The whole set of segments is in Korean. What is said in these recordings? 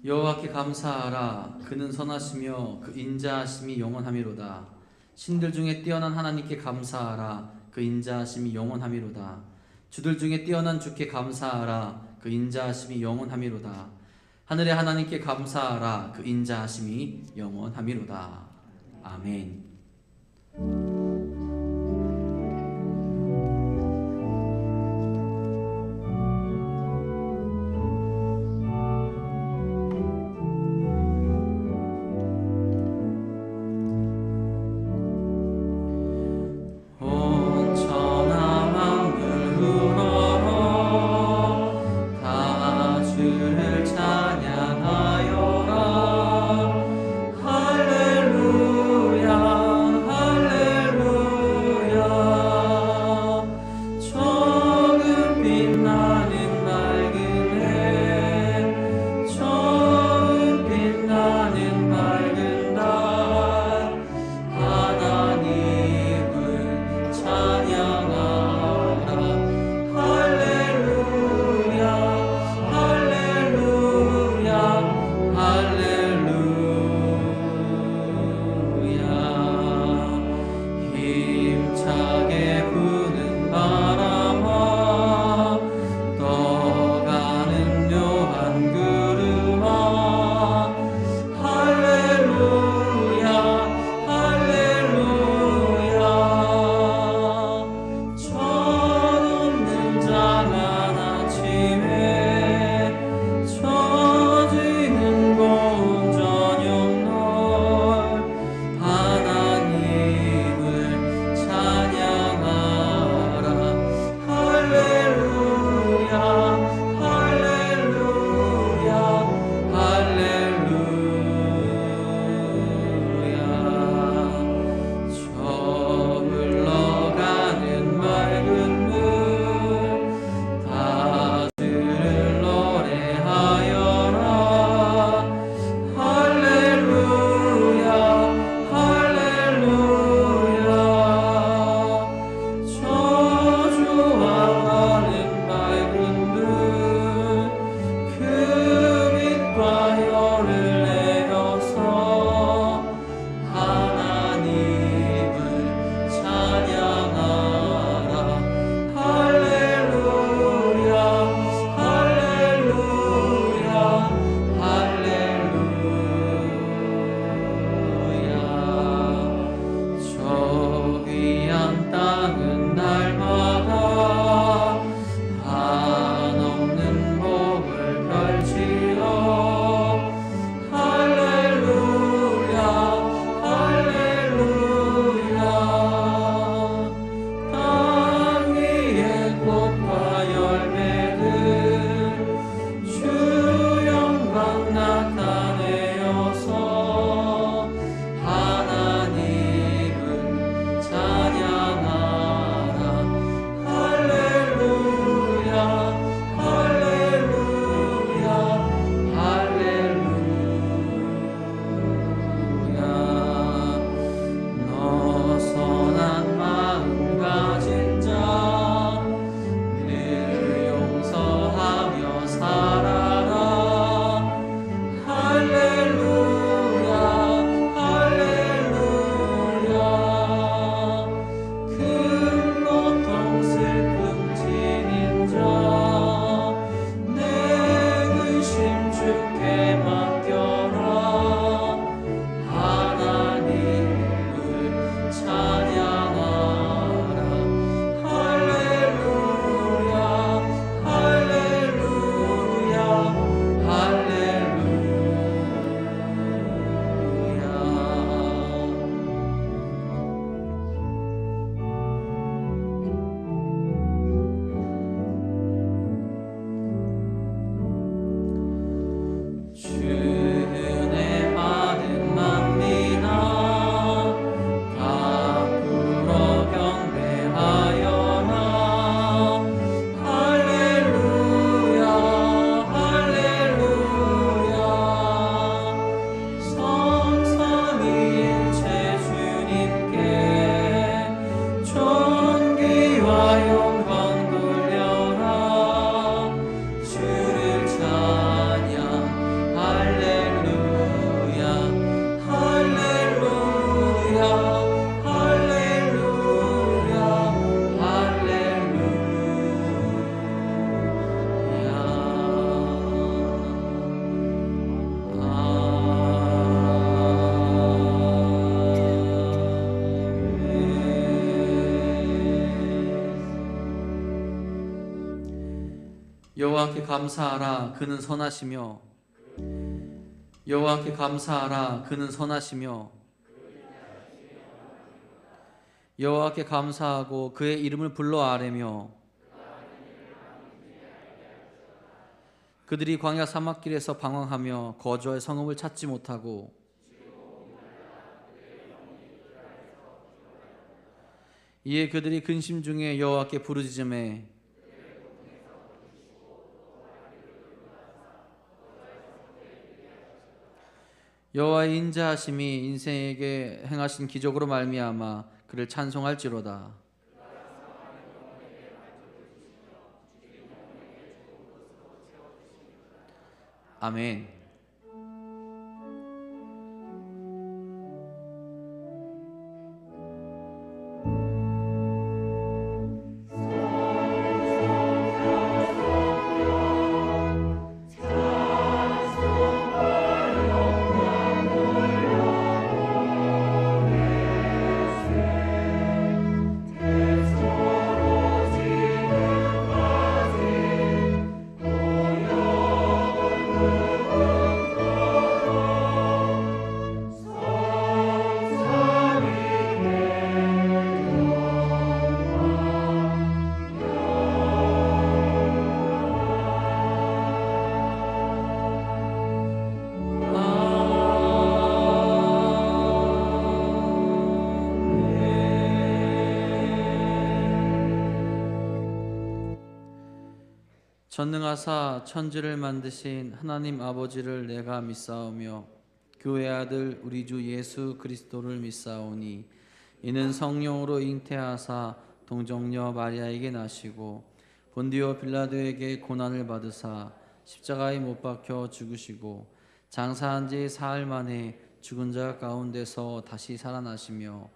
여호와께 감사하라. 그는 선하시며 그 인자하심이 영원하미로다. 신들 중에 뛰어난 하나님께 감사하라. 그 인자하심이 영원하미로다. 주들 중에 뛰어난 주께 감사하라. 그 인자하심이 영원하미로다. 하늘의 하나님께 감사하라. 그 인자하심이 영원하미로다. 아멘. 할렐루야 여호와께 감사하라 그는 선하시며 여호와께 감사하라 그는 선하시며 여호와께 감사하고 그의 이름을 불러 아뢰며 그들이 광야 사막길에서 방황하며 거주할 성읍을 찾지 못하고 이에 그들이 근심 중에 여호와께 부르짖음에 여호와의 인자하심이 인생에게 행하신 기적으로 말미암아 그를 찬송할지로다. 아멘. 전능하사 천지를 만드신 하나님 아버지를 내가 믿사오며 그 외아들 우리 주 예수 그리스도를 믿사오니 이는 성령으로 잉태하사 동정녀 마리아에게 나시고 본디오 빌라도에게 고난을 받으사 십자가에 못 박혀 죽으시고 장사한 지 사흘 만에 죽은 자 가운데서 다시 살아나시며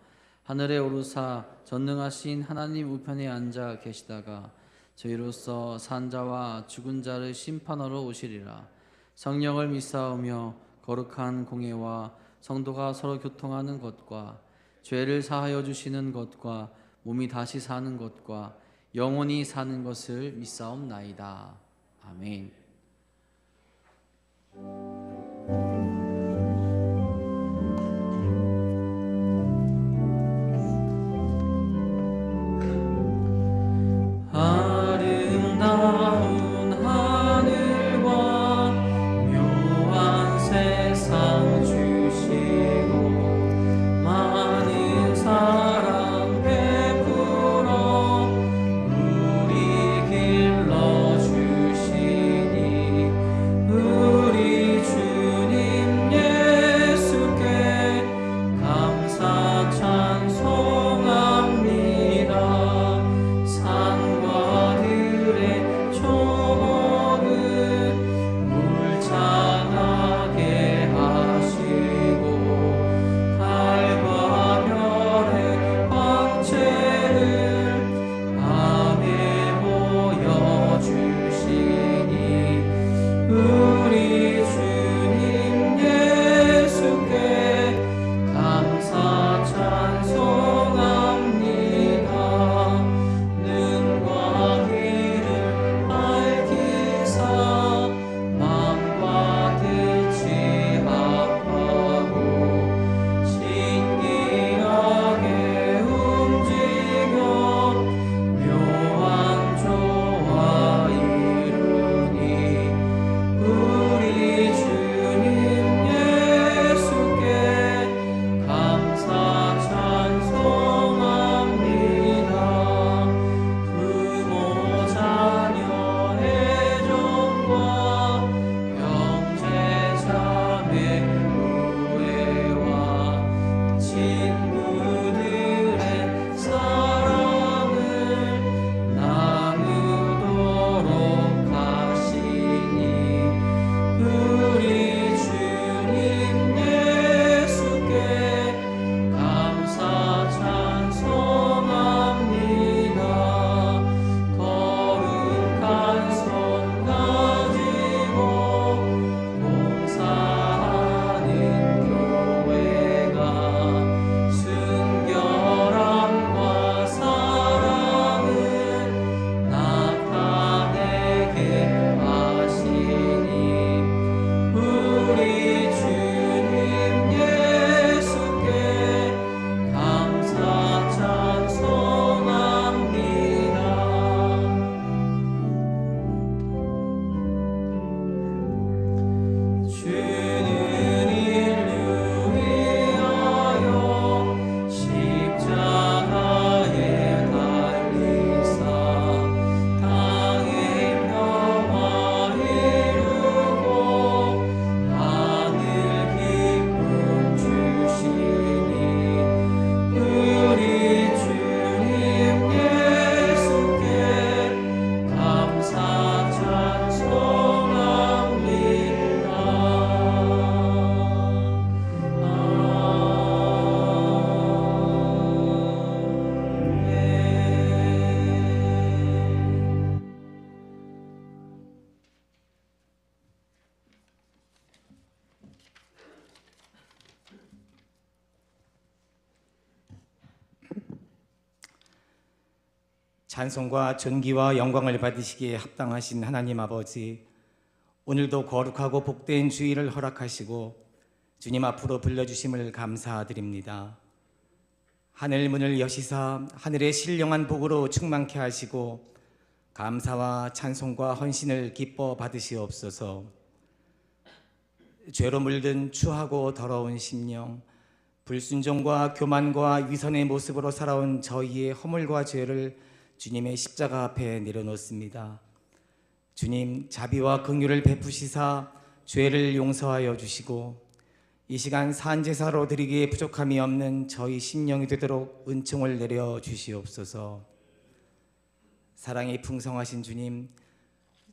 하늘에 오르사 전능하신 하나님 우편에 앉아 계시다가 저희로서 산자와 죽은 자를 심판하러 오시리라. 성령을 믿사오며 거룩한 공예와 성도가 서로 교통하는 것과 죄를 사하여 주시는 것과 몸이 다시 사는 것과 영원히 사는 것을 믿사옵나이다. 아멘. 아름다운 하늘과 묘한 세상 주시고 많은 사랑 베풀어 우리 길러 주시니 찬송과 존귀와 영광을 받으시기에 합당하신 하나님 아버지, 오늘도 거룩하고 복된 주일을 허락하시고 주님 앞으로 불러주심을 감사드립니다. 하늘 문을 여시사 하늘의 신령한 복으로 충만케 하시고 감사와 찬송과 헌신을 기뻐 받으시옵소서. 죄로 물든 추하고 더러운 심령, 불순종과 교만과 위선의 모습으로 살아온 저희의 허물과 죄를 주님의 십자가 앞에 내려놓습니다. 주님, 자비와 긍휼을 베푸시사 죄를 용서하여 주시고 이 시간 산제사로 드리기에 부족함이 없는 저희 심령이 되도록 은총을 내려 주시옵소서. 사랑이 풍성하신 주님,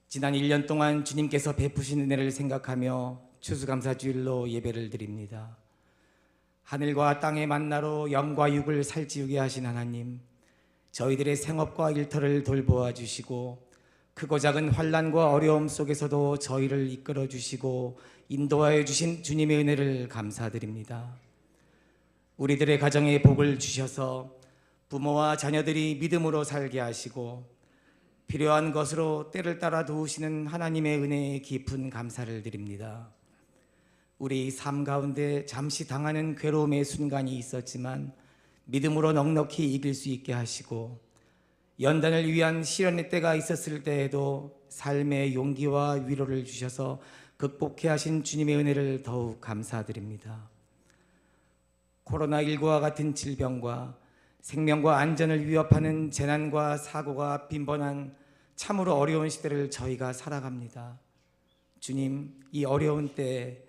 지난 1년 동안 주님께서 베푸신 은혜를 생각하며 추수감사주일로 예배를 드립니다. 하늘과 땅의 만나로 영과 육을 살찌우게 하신 하나님, 저희들의 생업과 일터를 돌보아 주시고 크고 작은 환난과 어려움 속에서도 저희를 이끌어 주시고 인도하여 주신 주님의 은혜를 감사드립니다. 우리들의 가정에 복을 주셔서 부모와 자녀들이 믿음으로 살게 하시고 필요한 것으로 때를 따라 도우시는 하나님의 은혜에 깊은 감사를 드립니다. 우리 삶 가운데 잠시 당하는 괴로움의 순간이 있었지만 믿음으로 넉넉히 이길 수 있게 하시고 연단을 위한 시련의 때가 있었을 때에도 삶의 용기와 위로를 주셔서 극복해 하신 주님의 은혜를 더욱 감사드립니다. 코로나19와 같은 질병과 생명과 안전을 위협하는 재난과 사고가 빈번한 참으로 어려운 시대를 저희가 살아갑니다. 주님, 이 어려운 때에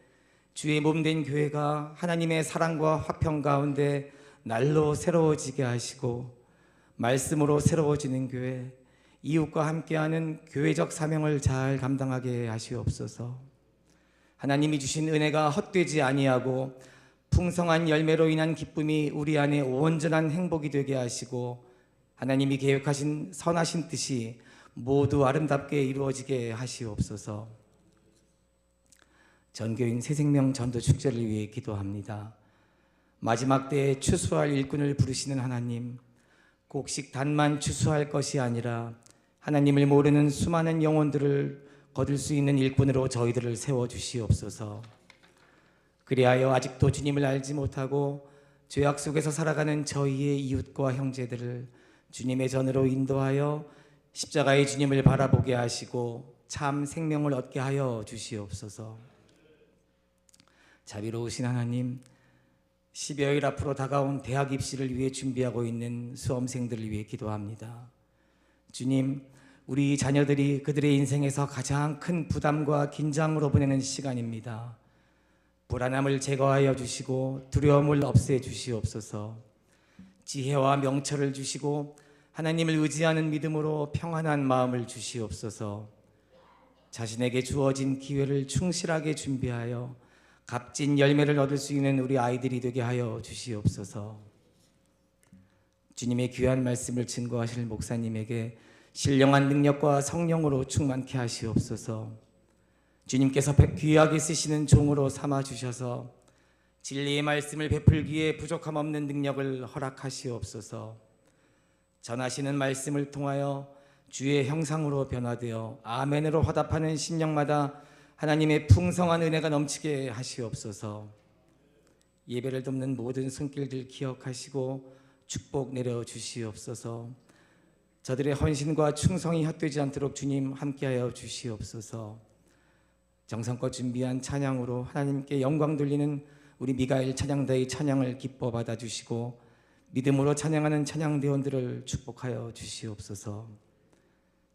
주의 몸된 교회가 하나님의 사랑과 화평 가운데 날로 새로워지게 하시고 말씀으로 새로워지는 교회, 이웃과 함께하는 교회적 사명을 잘 감당하게 하시옵소서. 하나님이 주신 은혜가 헛되지 아니하고 풍성한 열매로 인한 기쁨이 우리 안에 온전한 행복이 되게 하시고 하나님이 계획하신 선하신 뜻이 모두 아름답게 이루어지게 하시옵소서. 전교인 새생명 전도 축제를 위해 기도합니다. 마지막 때에 추수할 일꾼을 부르시는 하나님, 곡식 단만 추수할 것이 아니라 하나님을 모르는 수많은 영혼들을 거둘 수 있는 일꾼으로 저희들을 세워주시옵소서. 그리하여 아직도 주님을 알지 못하고 죄악 속에서 살아가는 저희의 이웃과 형제들을 주님의 전으로 인도하여 십자가의 주님을 바라보게 하시고 참 생명을 얻게 하여 주시옵소서. 자비로우신 하나님, 10여일 앞으로 다가온 대학 입시를 위해 준비하고 있는 수험생들을 위해 기도합니다. 주님, 우리 자녀들이 그들의 인생에서 가장 큰 부담과 긴장으로 보내는 시간입니다. 불안함을 제거하여 주시고 두려움을 없애 주시옵소서. 지혜와 명철을 주시고 하나님을 의지하는 믿음으로 평안한 마음을 주시옵소서. 자신에게 주어진 기회를 충실하게 준비하여 값진 열매를 얻을 수 있는 우리 아이들이 되게 하여 주시옵소서. 주님의 귀한 말씀을 증거하실 목사님에게 신령한 능력과 성령으로 충만케 하시옵소서. 주님께서 귀하게 쓰시는 종으로 삼아주셔서 진리의 말씀을 베풀기에 부족함 없는 능력을 허락하시옵소서. 전하시는 말씀을 통하여 주의 형상으로 변화되어 아멘으로 화답하는 심령마다 하나님의 풍성한 은혜가 넘치게 하시옵소서. 예배를 돕는 모든 손길들 기억하시고 축복 내려 주시옵소서. 저들의 헌신과 충성이 헛되지 않도록 주님 함께하여 주시옵소서. 정성껏 준비한 찬양으로 하나님께 영광 돌리는 우리 미가엘 찬양대의 찬양을 기뻐 받아주시고 믿음으로 찬양하는 찬양대원들을 축복하여 주시옵소서.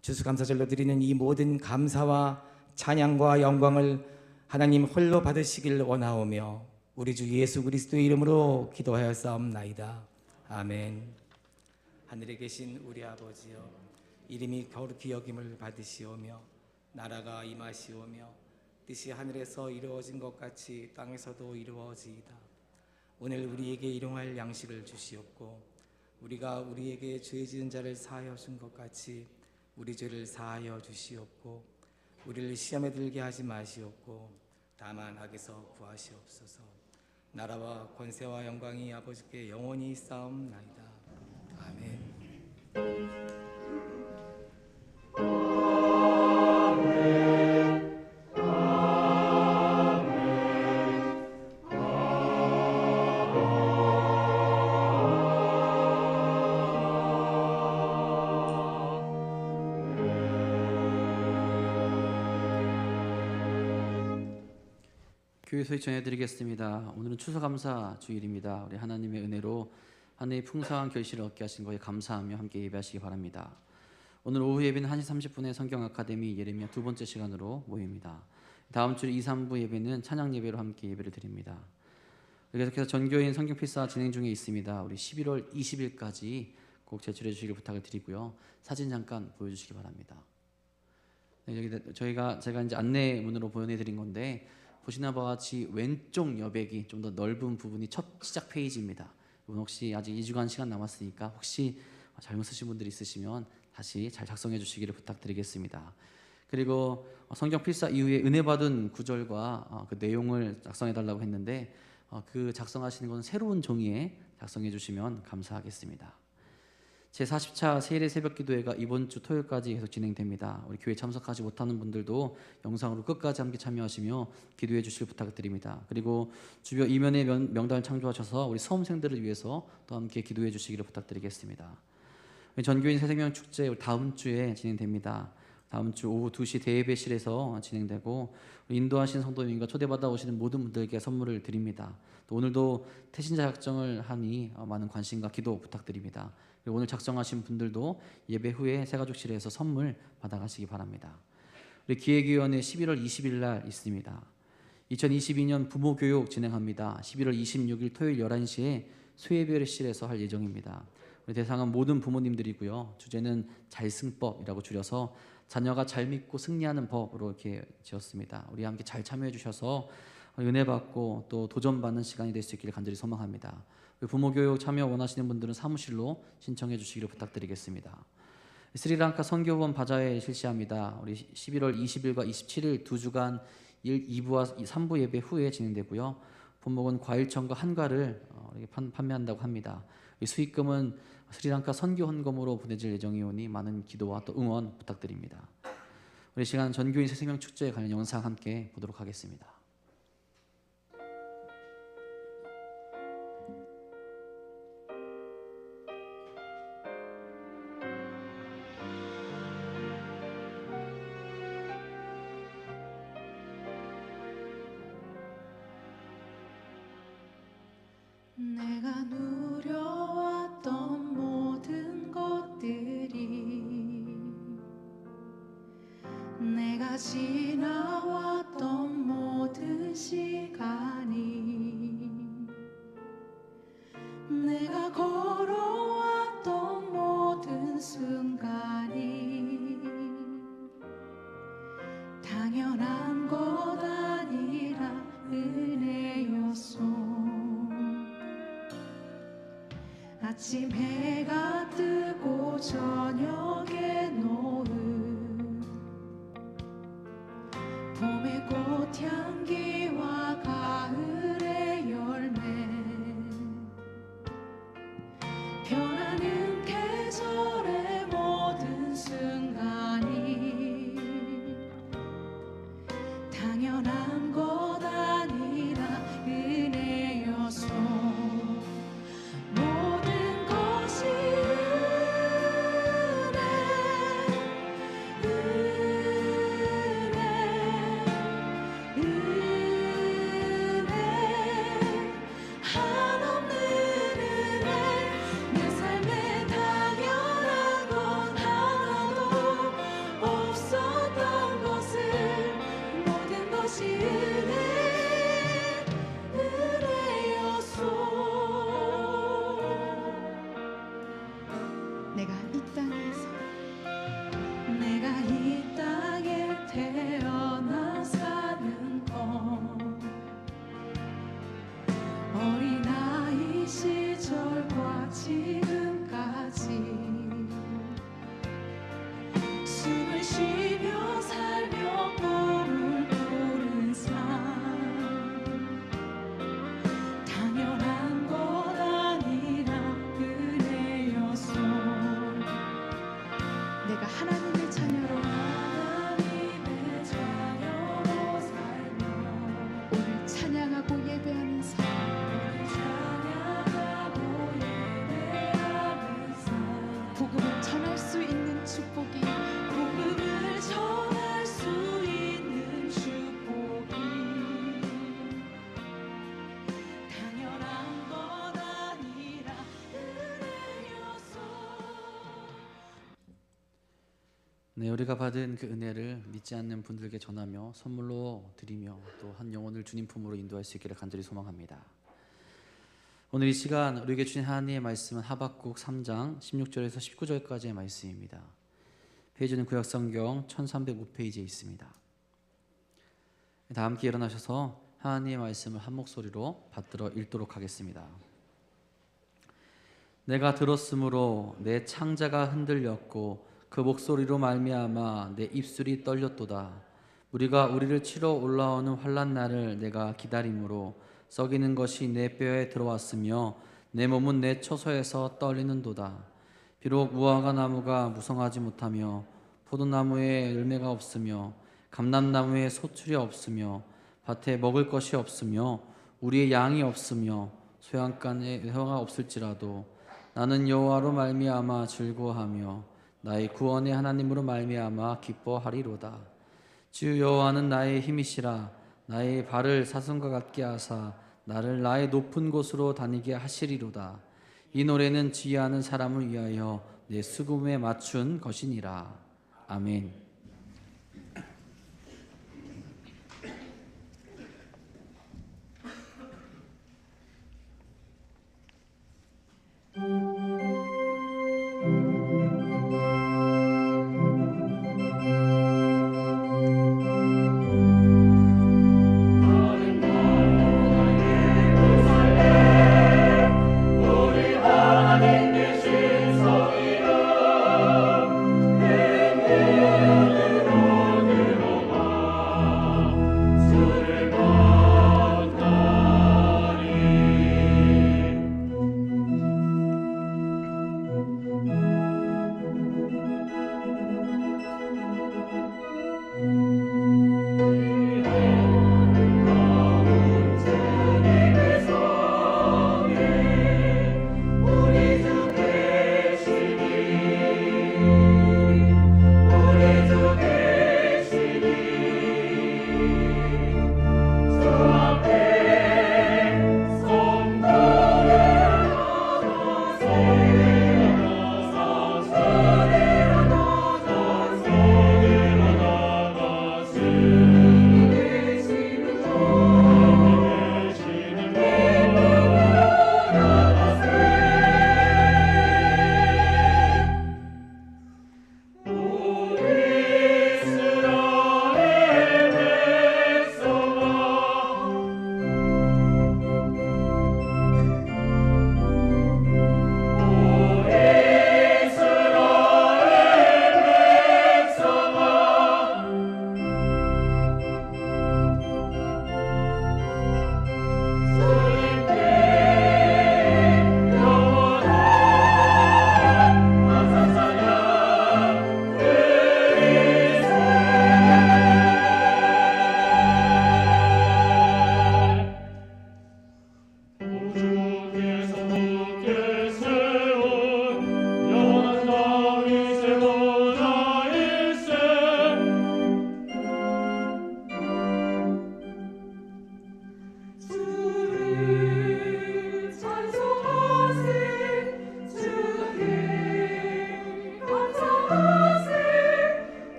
추수감사절로 드리는 이 모든 감사와 찬양과 영광을 하나님 홀로 받으시길 원하오며 우리 주 예수 그리스도의 이름으로 기도하였사옵나이다. 아멘. 하늘에 계신 우리 아버지여, 이름이 거룩히 여김을 받으시오며 나라가 임하시오며 뜻이 하늘에서 이루어진 것 같이 땅에서도 이루어지이다. 오늘 우리에게 일용할 양식을 주시옵고 우리가 우리에게 죄 지은 자를 사하여 준 것 같이 우리 죄를 사하여 주시옵고 우리를 시험에 들게 하지 마시옵고 다만 악에서 구하시옵소서. 나라와 권세와 영광이 아버지께 영원히 있사옵나이다. 아멘. 교회 소식 전해드리겠습니다. 오늘은 추수감사 주일입니다. 우리 하나님의 은혜로 한 해의 풍성한 결실을 얻게 하신 것에 감사하며 함께 예배하시기 바랍니다. 오늘 오후 예배는 1시 30분에 성경 아카데미 예레미야 두 번째 시간으로 모입니다. 다음 주 2, 3부 예배는 찬양 예배로 함께 예배를 드립니다. 계속해서 전교인 성경 필사 진행 중에 있습니다. 우리 11월 20일까지 꼭 제출해 주시길 부탁을 드리고요. 사진 잠깐 보여주시기 바랍니다. 네, 여기 제가 이제 안내문으로 보내드린 건데 보시는 바와 같이 왼쪽 여백이 좀 더 넓은 부분이 첫 시작 페이지입니다. 이분 혹시 아직 2주간 시간 남았으니까 혹시 잘못 쓰신 분들이 있으시면 다시 잘 작성해 주시기를 부탁드리겠습니다. 그리고 성경 필사 이후에 은혜 받은 구절과 그 내용을 작성해 달라고 했는데 그 작성하시는 것은 새로운 종이에 작성해 주시면 감사하겠습니다. 제40차 세일의 새벽기도회가 이번 주 토요일까지 계속 진행됩니다. 우리 교회 참석하지 못하는 분들도 영상으로 끝까지 함께 참여하시며 기도해 주실 부탁드립니다. 그리고 주변 이면에 명단을 창조하셔서 우리 수험생들을 위해서 또 함께 기도해 주시기를 부탁드리겠습니다. 전교인 새생명 축제 다음 주에 진행됩니다. 다음 주 오후 2시 대예배실에서 진행되고 인도하신 성도님과 초대받아 오시는 모든 분들께 선물을 드립니다. 또 오늘도 태신자 작정을 하니 많은 관심과 기도 부탁드립니다. 그리고 오늘 작성하신 분들도 예배 후에 새가족실에서 선물 받아가시기 바랍니다. 우리 기획위원회 11월 20일 날 있습니다. 2022년 부모교육 진행합니다. 11월 26일 토요일 11시에 수예배실에서 할 예정입니다. 우리 대상은 모든 부모님들이고요. 주제는 잘승법이라고 줄여서 자녀가 잘 믿고 승리하는 법으로 이렇게 지었습니다. 우리 함께 잘 참여해 주셔서 은혜 받고 또 도전받는 시간이 될 수 있기를 간절히 소망합니다. 부모교육 참여 원하시는 분들은 사무실로 신청해 주시기를 부탁드리겠습니다. 스리랑카 선교원 바자회 실시합니다. 우리 11월 20일과 27일 두 주간 2부와 3부 예배 후에 진행되고요. 본목은 과일청과 한과를 판매한다고 합니다. 이 수익금은 스리랑카 선교 헌금으로 보내질 예정이오니 많은 기도와 또 응원 부탁드립니다. 우리 시간 전교인 새생명 축제에 관련 영상 함께 보도록 하겠습니다. 내가 누려왔던 모든 것들이 내가 지나왔던 모든 시간이 내가 걸어왔던 모든 순간이 당연한 것 아니라 은혜였소. 아침 해가 뜨고 저녁에 노을 봄의 꽃향기와 가을의 열매 변하는 계절의 모든 순간이 당연한 것 아니라 은혜였소. 내가 이 땅에 태어나 사는 것 어린아이 시절과 지금까지 숨을 쉬며 살며 꿈을 꾸는 삶 당연한 것 아니라 은혜였소. 내가 하나님의 자녀로 살며 오늘 찬양하고 예배하는 삶 복음을 전할 수 있는 축복이 복음을 전할 수 있는 축복이 네, 우리가 받은 그 은혜를 믿지 않는 분들에게 전하며 선물로 드리며 또 한 영혼을 주님 품으로 인도할 수 있기를 간절히 소망합니다. 오늘 이 시간 우리에게 주신 하나님의 말씀은 하박국 3장 16절에서 19절까지의 말씀입니다. 페이지는 구약성경 1305페이지에 있습니다. 다 함께 일어나셔서 하나님의 말씀을 한 목소리로 받들어 읽도록 하겠습니다. 내가 들었으므로 내 창자가 흔들렸고 그 목소리로 말미암아 내 입술이 떨렸도다. 우리가 우리를 치러 올라오는 환난 날을 내가 기다림으로 썩이는 것이 내 뼈에 들어왔으며 내 몸은 내 처소에서 떨리는도다. 비록 무화과 나무가 무성하지 못하며 포도나무에 열매가 없으며 감람나무에 소출이 없으며 밭에 먹을 것이 없으며 우리의 양이 없으며 소양간에 회화가 없을지라도 나는 여호와로 말미암아 즐거워하며 나의 구원의 하나님으로 말미암아 기뻐하리로다. 주 여호와는 나의 힘이시라. 나의 발을 사슴과 같게 하사 나를 나의 높은 곳으로 다니게 하시리로다. 이 노래는 지혜하는 사람을 위하여 내 수금에 맞춘 것이니라. 아멘. 하나님 되신 성이라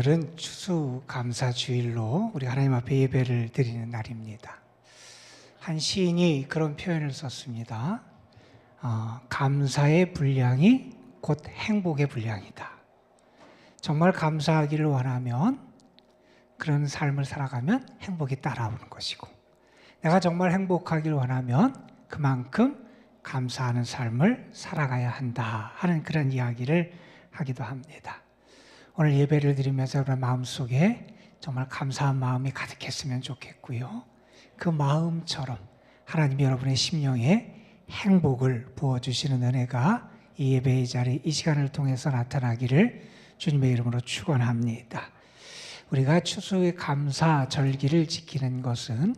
오늘은 추수감사주일로 우리 하나님 앞에 예배를 드리는 날입니다. 한 시인이 그런 표현을 썼습니다. 감사의 분량이 곧 행복의 분량이다. 정말 감사하기를 원하면 그런 삶을 살아가면 행복이 따라오는 것이고, 내가 정말 행복하기를 원하면 그만큼 감사하는 삶을 살아가야 한다 하는 그런 이야기를 하기도 합니다. 오늘 예배를 드리면서 여러분 마음속에 정말 감사한 마음이 가득했으면 좋겠고요. 그 마음처럼 하나님이 여러분의 심령에 행복을 부어주시는 은혜가 이 예배의 자리, 이 시간을 통해서 나타나기를 주님의 이름으로 축원합니다. 우리가 추수의 감사 절기를 지키는 것은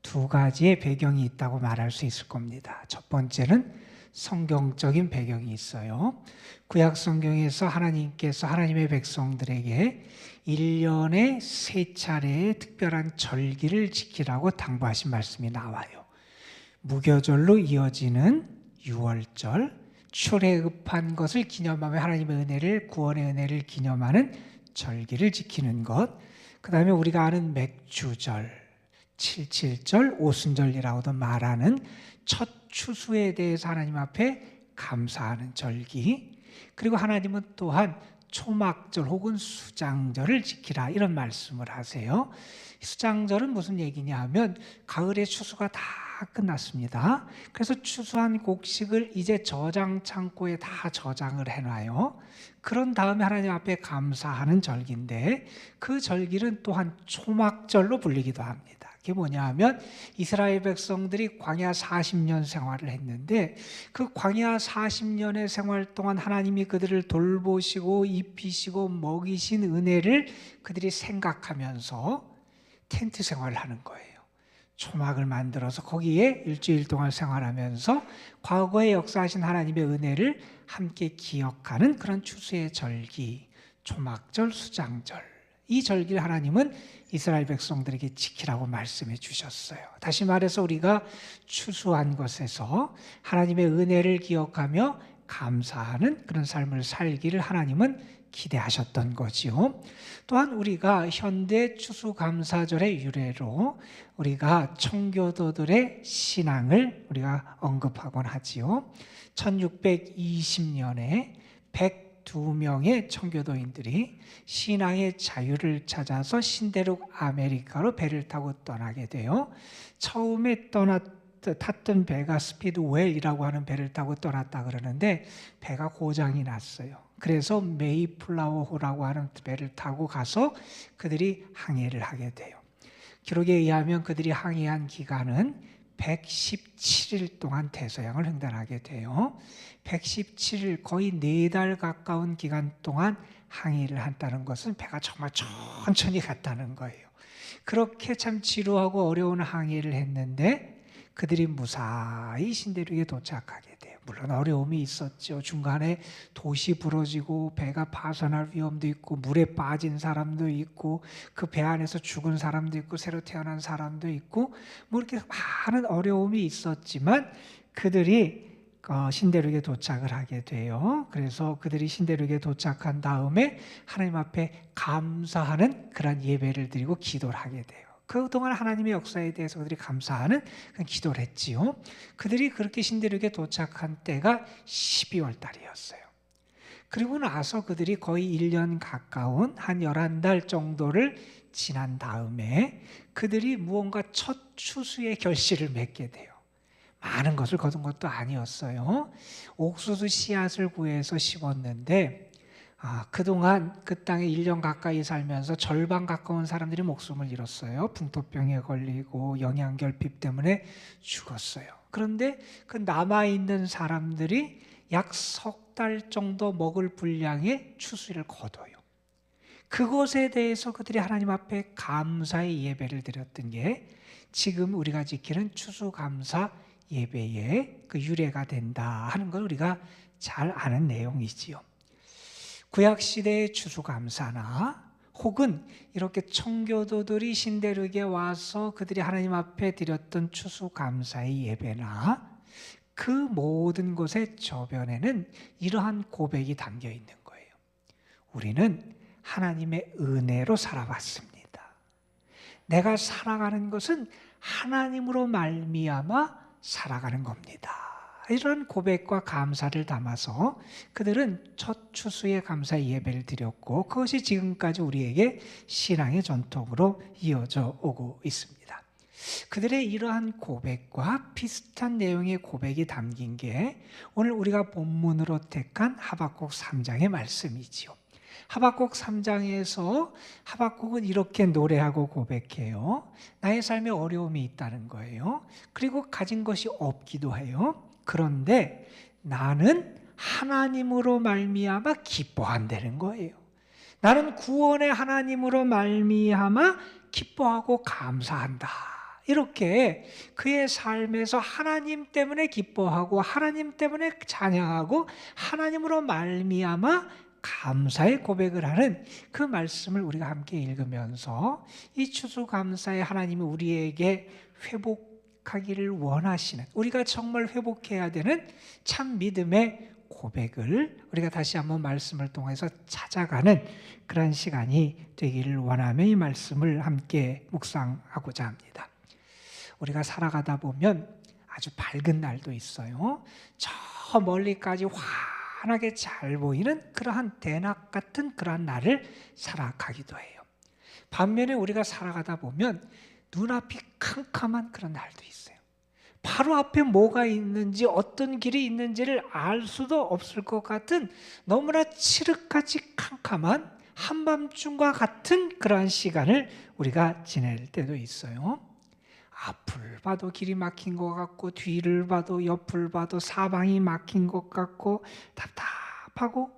두 가지의 배경이 있다고 말할 수 있을 겁니다. 첫 번째는 성경적인 배경이 있어요. 구약 성경에서 하나님께서 하나님의 백성들에게 1년에 3차례의 특별한 절기를 지키라고 당부하신 말씀이 나와요. 무교절로 이어지는 유월절, 출애굽한 것을 기념하며 하나님의 은혜를, 구원의 은혜를 기념하는 절기를 지키는 것, 그 다음에 우리가 아는 맥주절, 77절, 오순절이라고도 말하는 첫 추수에 대해서 하나님 앞에 감사하는 절기, 그리고 하나님은 또한 초막절 혹은 수장절을 지키라 이런 말씀을 하세요. 수장절은 무슨 얘기냐 하면 가을의 추수가 다 끝났습니다. 그래서 추수한 곡식을 이제 저장 창고에 다 저장을 해놔요. 그런 다음에 하나님 앞에 감사하는 절기인데, 그 절기는 또한 초막절로 불리기도 합니다. 그게 뭐냐 하면 이스라엘 백성들이 광야 40년 생활을 했는데, 그 광야 40년의 생활 동안 하나님이 그들을 돌보시고 입히시고 먹이신 은혜를 그들이 생각하면서 텐트 생활을 하는 거예요. 초막을 만들어서 거기에 일주일 동안 생활하면서 과거에 역사하신 하나님의 은혜를 함께 기억하는 그런 추수의 절기, 초막절, 수장절, 이 절기를 하나님은 이스라엘 백성들에게 지키라고 말씀해 주셨어요. 다시 말해서 우리가 추수한 것에서 하나님의 은혜를 기억하며 감사하는 그런 삶을 살기를 하나님은 기대하셨던 거지요. 또한 우리가 현대 추수감사절의 유래로 우리가 청교도들의 신앙을 우리가 언급하곤 하지요. 1620년에 102명의 청교도인들이 신앙의 자유를 찾아서 신대륙 아메리카로 배를 타고 떠나게 돼요. 처음에 탔던 배가 스피드웰이라고 하는 배를 타고 떠났다 그러는데 배가 고장이 났어요. 그래서 메이플라워호라고 하는 배를 타고 가서 그들이 항해를 하게 돼요. 기록에 의하면 그들이 항해한 기간은 117일 동안 대서양을 횡단하게 돼요. 117일, 거의 4달 가까운 기간 동안 항해를 한다는 것은 배가 정말 천천히 갔다는 거예요. 그렇게 참 지루하고 어려운 항해를 했는데 그들이 무사히 신대륙에 도착하게 돼요. 물론 어려움이 있었죠. 중간에 돛이 부러지고 배가 파손할 위험도 있고 물에 빠진 사람도 있고 그 배 안에서 죽은 사람도 있고 새로 태어난 사람도 있고 뭐 이렇게 많은 어려움이 있었지만 그들이 신대륙에 도착을 하게 돼요. 그래서 그들이 신대륙에 도착한 다음에 하나님 앞에 감사하는 그런 예배를 드리고 기도를 하게 돼요. 그동안 하나님의 역사에 대해서 그들이 감사하는 그런 기도를 했지요. 그들이 그렇게 신대륙에 도착한 때가 12월 달이었어요. 그리고 나서 그들이 거의 1년 가까운 한 11달 정도를 지난 다음에 그들이 무언가 첫 추수의 결실을 맺게 돼요. 많은 것을 거둔 것도 아니었어요. 옥수수 씨앗을 구해서 심었는데 그동안 그 땅에 1년 가까이 살면서 절반 가까운 사람들이 목숨을 잃었어요. 풍토병에 걸리고 영양결핍 때문에 죽었어요. 그런데 그 남아있는 사람들이 약 석 달 정도 먹을 분량의 추수를 거둬요. 그것에 대해서 그들이 하나님 앞에 감사의 예배를 드렸던 게 지금 우리가 지키는 추수감사 예배의 그 유래가 된다 하는 걸 우리가 잘 아는 내용이지요. 구약시대의 추수감사나 혹은 이렇게 청교도들이 신대륙에 와서 그들이 하나님 앞에 드렸던 추수감사의 예배나 그 모든 것의 저변에는 이러한 고백이 담겨 있는 거예요. 우리는 하나님의 은혜로 살아왔습니다. 내가 살아가는 것은 하나님으로 말미암아 살아가는 겁니다. 이런 고백과 감사를 담아서 그들은 첫 추수의 감사 예배를 드렸고 그것이 지금까지 우리에게 신앙의 전통으로 이어져 오고 있습니다. 그들의 이러한 고백과 비슷한 내용의 고백이 담긴 게 오늘 우리가 본문으로 택한 하박국 3장의 말씀이지요. 하박국 3장에서 하박국은 이렇게 노래하고 고백해요. 나의 삶에 어려움이 있다는 거예요. 그리고 가진 것이 없기도 해요. 그런데 나는 하나님으로 말미암아 기뻐한다는 거예요. 나는 구원의 하나님으로 말미암아 기뻐하고 감사한다. 이렇게 그의 삶에서 하나님 때문에 기뻐하고 하나님 때문에 찬양하고 하나님으로 말미암아 감사의 고백을 하는 그 말씀을 우리가 함께 읽으면서 이 추수감사의 하나님이 우리에게 회복하기를 원하시는, 우리가 정말 회복해야 되는 참 믿음의 고백을 우리가 다시 한번 말씀을 통해서 찾아가는 그런 시간이 되기를 원하며 이 말씀을 함께 묵상하고자 합니다. 우리가 살아가다 보면 아주 밝은 날도 있어요. 저 멀리까지 환하게 잘 보이는 그러한 대낮 같은 그러한 날을 살아가기도 해요. 반면에 우리가 살아가다 보면 눈앞이 캄캄한 그런 날도 있어요. 바로 앞에 뭐가 있는지 어떤 길이 있는지를 알 수도 없을 것 같은 너무나 칠흑같이 캄캄한 한밤중과 같은 그러한 시간을 우리가 지낼 때도 있어요. 앞을 봐도 길이 막힌 것 같고 뒤를 봐도 옆을 봐도 사방이 막힌 것 같고 답답하고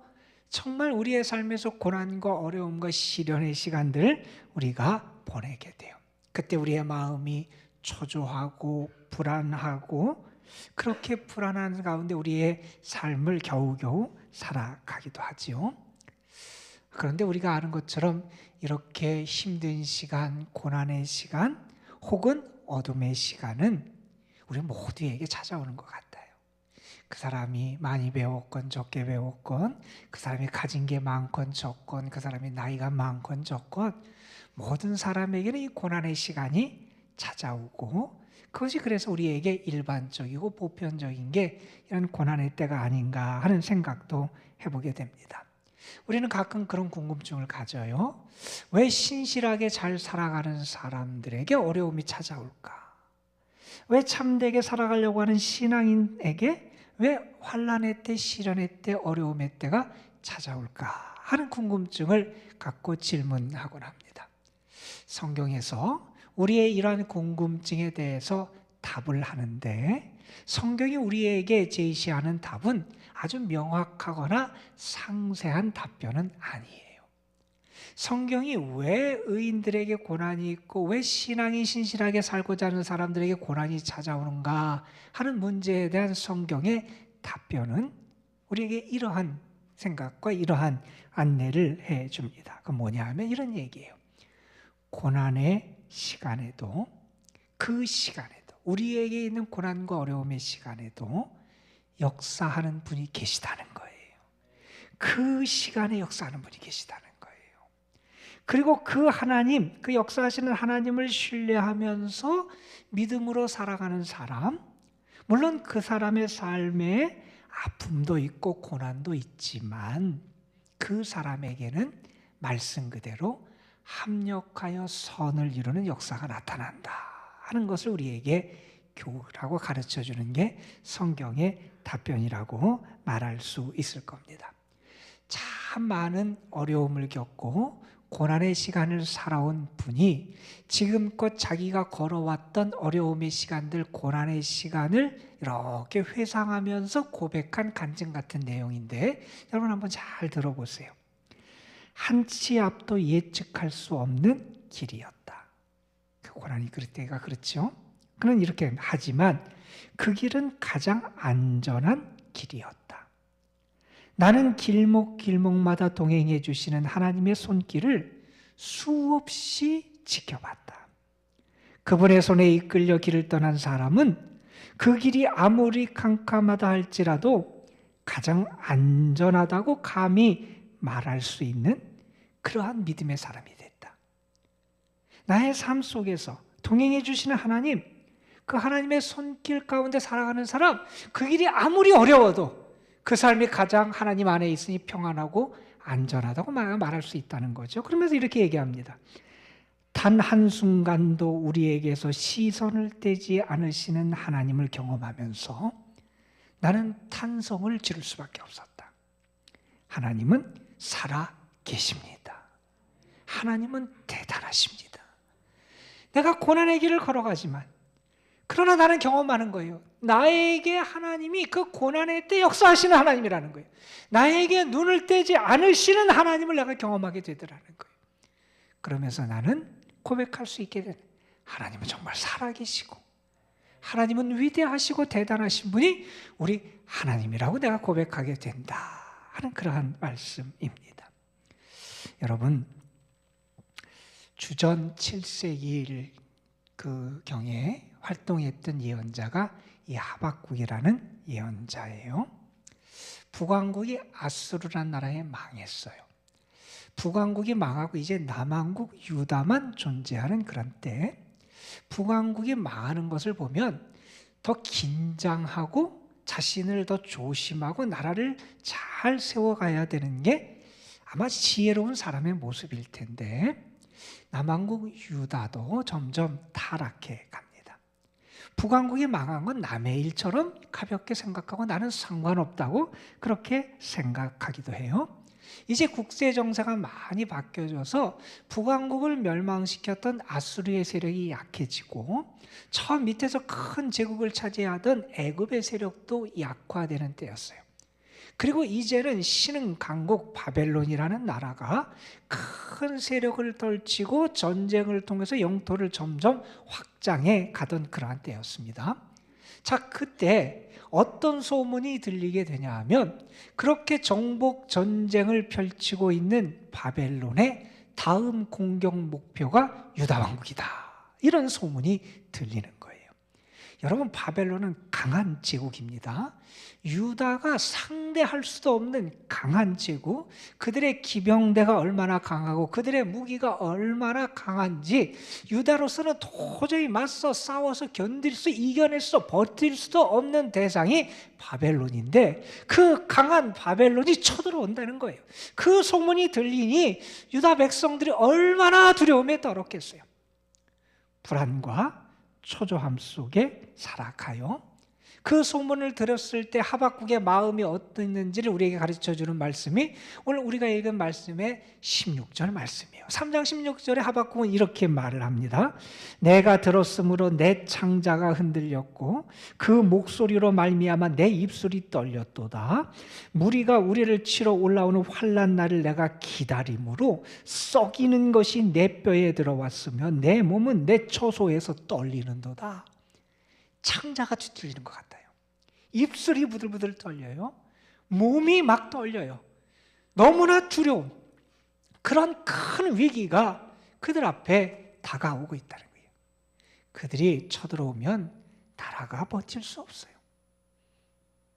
정말 우리의 삶에서 고난과 어려움과 시련의 시간들 우리가 보내게 돼요. 그때 우리의 마음이 초조하고 불안하고 그렇게 불안한 가운데 우리의 삶을 겨우겨우 살아가기도 하지요. 그런데 우리가 아는 것처럼 이렇게 힘든 시간, 고난의 시간 혹은 어둠의 시간은 우리 모두에게 찾아오는 것 같아요. 그 사람이 많이 배웠건 적게 배웠건 그 사람이 가진 게 많건 적건 그 사람이 나이가 많건 적건 모든 사람에게는 이 고난의 시간이 찾아오고 그것이 그래서 우리에게 일반적이고 보편적인 게 이런 고난의 때가 아닌가 하는 생각도 해보게 됩니다. 우리는 가끔 그런 궁금증을 가져요. 왜 신실하게 잘 살아가는 사람들에게 어려움이 찾아올까? 왜 참되게 살아가려고 하는 신앙인에게 왜 환난의 때, 시련의 때, 어려움의 때가 찾아올까? 하는 궁금증을 갖고 질문하곤 합니다. 성경에서 우리의 이러한 궁금증에 대해서 답을 하는데 성경이 우리에게 제시하는 답은 아주 명확하거나 상세한 답변은 아니에요. 성경이 왜 의인들에게 고난이 있고 왜 신앙이 신실하게 살고자 하는 사람들에게 고난이 찾아오는가 하는 문제에 대한 성경의 답변은 우리에게 이러한 생각과 이러한 안내를 해줍니다. 그 뭐냐 하면 이런 얘기예요. 고난의 시간에도 그 시간에도 우리에게 있는 고난과 어려움의 시간에도 역사하는 분이 계시다는 거예요. 그 시간에 역사하는 분이 계시다는 거예요. 그리고 그 하나님, 그 역사하시는 하나님을 신뢰하면서 믿음으로 살아가는 사람, 물론 그 사람의 삶에 아픔도 있고 고난도 있지만 그 사람에게는 말씀 그대로 합력하여 선을 이루는 역사가 나타난다 하는 것을 우리에게 교훈하고 가르쳐주는 게 성경의 답변이라고 말할 수 있을 겁니다. 참 많은 어려움을 겪고 고난의 시간을 살아온 분이 지금껏 자기가 걸어왔던 어려움의 시간들, 고난의 시간을 이렇게 회상하면서 고백한 간증 같은 내용인데 여러분 한번 잘 들어보세요. 한치 앞도 예측할 수 없는 길이었다. 그 고난이 그럴 때가 그렇죠. 그는 이렇게 하지만 그 길은 가장 안전한 길이었다. 나는 길목길목마다 동행해 주시는 하나님의 손길을 수없이 지켜봤다. 그분의 손에 이끌려 길을 떠난 사람은 그 길이 아무리 캄캄하다 할지라도 가장 안전하다고 감히 말할 수 있는 그러한 믿음의 사람이 됐다. 나의 삶 속에서 동행해 주시는 하나님, 그 하나님의 손길 가운데 살아가는 사람, 그 길이 아무리 어려워도 그 삶이 가장 하나님 안에 있으니 평안하고 안전하다고 말할 수 있다는 거죠. 그러면서 이렇게 얘기합니다. 단 한순간도 우리에게서 시선을 떼지 않으시는 하나님을 경험하면서 나는 탄성을 지를 수밖에 없었다. 하나님은 살아 계십니다. 하나님은 대단하십니다. 내가 고난의 길을 걸어가지만 그러나 나는 경험하는 거예요. 나에게 하나님이 그 고난의 때 역사하시는 하나님이라는 거예요. 나에게 눈을 떼지 않으시는 하나님을 내가 경험하게 되더라는 거예요. 그러면서 나는 고백할 수 있게 된 하나님은 정말 살아계시고 하나님은 위대하시고 대단하신 분이 우리 하나님이라고 내가 고백하게 된다 하는 그러한 말씀입니다. 여러분, 주전 7세기 그 경에 활동했던 예언자가 이 하박국이라는 예언자예요. 북왕국이 아수르라는 나라에 망했어요. 북왕국이 망하고 이제 남왕국 유다만 존재하는 그런 때 북왕국이 망하는 것을 보면 더 긴장하고 자신을 더 조심하고 나라를 잘 세워가야 되는 게 아마 지혜로운 사람의 모습일 텐데 남왕국 유다도 점점 타락해 갑니다. 북왕국이 망한 건 남의 일처럼 가볍게 생각하고 나는 상관없다고 그렇게 생각하기도 해요. 이제 국제 정세가 많이 바뀌어져서 북왕국을 멸망시켰던 아수르의 세력이 약해지고 저 밑에서 큰 제국을 차지하던 애굽의 세력도 약화되는 때였어요. 그리고 이제는 신흥 강국 바벨론이라는 나라가 큰 세력을 떨치고 전쟁을 통해서 영토를 점점 확장해 가던 그러한 때였습니다. 자, 그때 어떤 소문이 들리게 되냐 하면 그렇게 정복 전쟁을 펼치고 있는 바벨론의 다음 공격 목표가 유다 왕국이다, 이런 소문이 들리는 거예요. 여러분, 바벨론은 강한 제국입니다. 유다가 상대할 수도 없는 강한 제국, 그들의 기병대가 얼마나 강하고 그들의 무기가 얼마나 강한지 유다로서는 도저히 맞서 싸워서 견딜 수, 이겨낼 수, 버틸 수도 없는 대상이 바벨론인데 그 강한 바벨론이 쳐들어온다는 거예요. 그 소문이 들리니 유다 백성들이 얼마나 두려움에 떨었겠어요. 불안과 초조함 속에 살아가요. 그 소문을 들었을 때 하박국의 마음이 어땠는지를 우리에게 가르쳐주는 말씀이 오늘 우리가 읽은 말씀의 16절 말씀이에요. 3장 16절에 하박국은 이렇게 말을 합니다. 내가 들었으므로 내 창자가 흔들렸고 그 목소리로 말미암아 내 입술이 떨렸도다. 무리가 우리를 치러 올라오는 환난 날을 내가 기다림으로 썩이는 것이 내 뼈에 들어왔으며 내 몸은 내 초소에서 떨리는도다. 창자가 뒤틀리는 것 같아요. 입술이 부들부들 떨려요. 몸이 막 떨려요. 너무나 두려운 그런 큰 위기가 그들 앞에 다가오고 있다는 거예요. 그들이 쳐들어오면 나라가 버틸 수 없어요.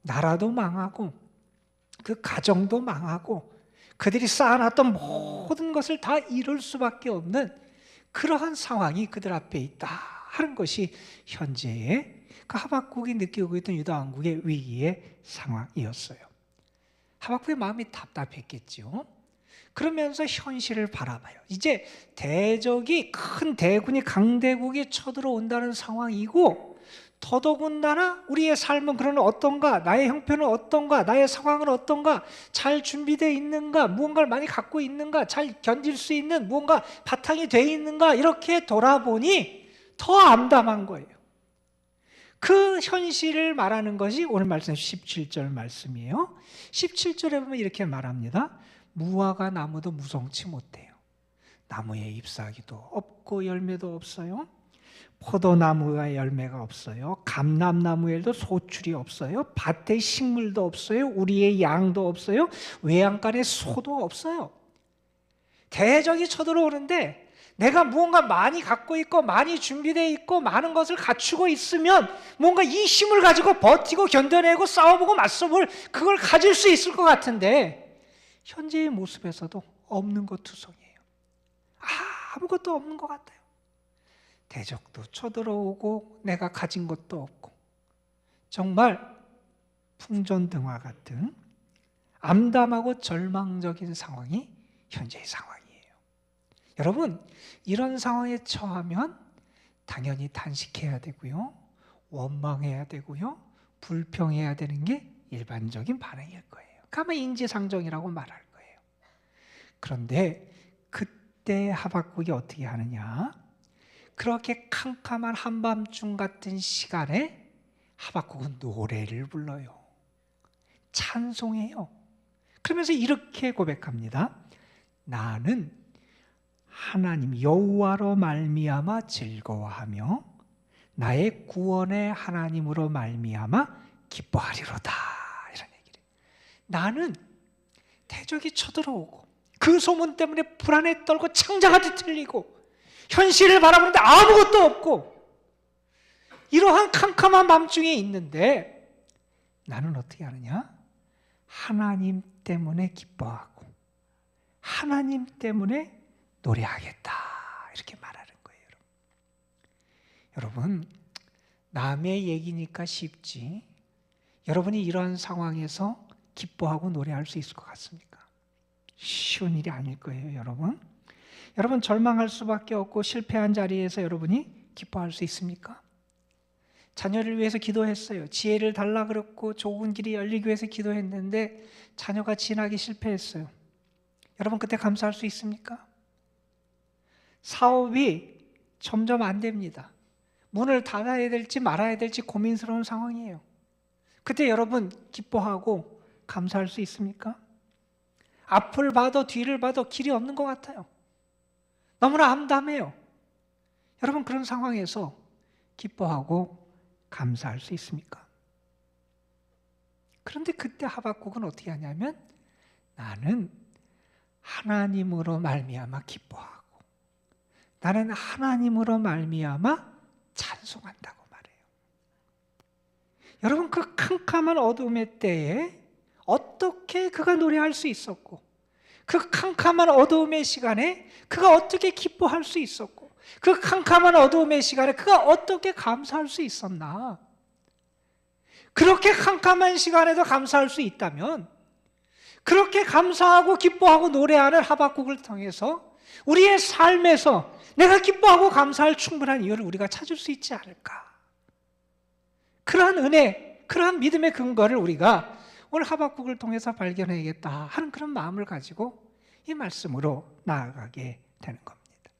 나라도 망하고 그 가정도 망하고 그들이 쌓아놨던 모든 것을 다 잃을 수밖에 없는 그러한 상황이 그들 앞에 있다 하는 것이 현재의 그 하박국이 느끼고 있던 유다 왕국의 위기의 상황이었어요. 하박국의 마음이 답답했겠죠. 그러면서 현실을 바라봐요. 이제 대적이, 큰 대군이, 강대국이 쳐들어온다는 상황이고 더더군다나 우리의 삶은 그러나 어떤가, 나의 형편은 어떤가, 나의 상황은 어떤가, 잘 준비되어 있는가, 무언가를 많이 갖고 있는가, 잘 견딜 수 있는 무언가 바탕이 되어 있는가, 이렇게 돌아보니 더 암담한 거예요. 그 현실을 말하는 것이 오늘 말씀 17절 말씀이에요. 17절에 보면 이렇게 말합니다. 무화과 나무도 무성치 못해요. 나무에 잎사귀도 없고 열매도 없어요. 포도나무가 열매가 없어요. 감람나무에도 소출이 없어요. 밭에 식물도 없어요. 우리의 양도 없어요. 외양간에 소도 없어요. 대적이 쳐들어오는데 내가 무언가 많이 갖고 있고 많이 준비되어 있고 많은 것을 갖추고 있으면 뭔가 이 힘을 가지고 버티고 견뎌내고 싸워보고 맞서볼 그걸 가질 수 있을 것 같은데 현재의 모습에서도 없는 것 투성이에요. 아무것도 없는 것 같아요. 대적도 쳐들어오고 내가 가진 것도 없고 정말 풍전등화 같은 암담하고 절망적인 상황이 현재의 상황이에요. 여러분, 이런 상황에 처하면 당연히 단식해야 되고요, 원망해야 되고요, 불평해야 되는 게 일반적인 반응일 거예요. 아마 인지상정이라고 말할 거예요. 그런데 그때 하박국이 어떻게 하느냐? 그렇게 캄캄한 한밤중 같은 시간에 하박국은 노래를 불러요. 찬송해요. 그러면서 이렇게 고백합니다. 나는 하나님 여호와로 말미암아 즐거워하며 나의 구원의 하나님으로 말미암아 기뻐하리로다. 이런 얘기를. 나는 대적이 쳐들어오고 그 소문 때문에 불안에 떨고 창자가 뒤틀리고 현실을 바라보는데 아무것도 없고 이러한 캄캄한 밤중에 있는데 나는 어떻게 하느냐? 하나님 때문에 기뻐하고 하나님 때문에 노래하겠다. 이렇게 말하는 거예요. 여러분, 남의 얘기니까 쉽지 여러분이 이러한 상황에서 기뻐하고 노래할 수 있을 것 같습니까? 쉬운 일이 아닐 거예요, 여러분. 여러분, 절망할 수밖에 없고 실패한 자리에서 여러분이 기뻐할 수 있습니까? 자녀를 위해서 기도했어요. 지혜를 달라 그랬고 좋은 길이 열리기 위해서 기도했는데 자녀가 진학이 실패했어요. 여러분, 그때 감사할 수 있습니까? 사업이 점점 안 됩니다. 문을 닫아야 될지 말아야 될지 고민스러운 상황이에요. 그때 여러분 기뻐하고 감사할 수 있습니까? 앞을 봐도 뒤를 봐도 길이 없는 것 같아요. 너무나 암담해요. 여러분, 그런 상황에서 기뻐하고 감사할 수 있습니까? 그런데 그때 하박국은 어떻게 하냐면 나는 하나님으로 말미암아 기뻐하고 나는 하나님으로 말미암아 찬송한다고 말해요. 여러분, 그 캄캄한 어둠의 때에 어떻게 그가 노래할 수 있었고 그 캄캄한 어두움의 시간에 그가 어떻게 기뻐할 수 있었고 그 캄캄한 어두움의 시간에 그가 어떻게 감사할 수 있었나? 그렇게 캄캄한 시간에도 감사할 수 있다면 그렇게 감사하고 기뻐하고 노래하는 하박국을 통해서 우리의 삶에서 내가 기뻐하고 감사할 충분한 이유를 우리가 찾을 수 있지 않을까? 그러한 은혜, 그러한 믿음의 근거를 우리가 오늘 하박국을 통해서 발견해야겠다 하는 그런 마음을 가지고 이 말씀으로 나아가게 되는 겁니다.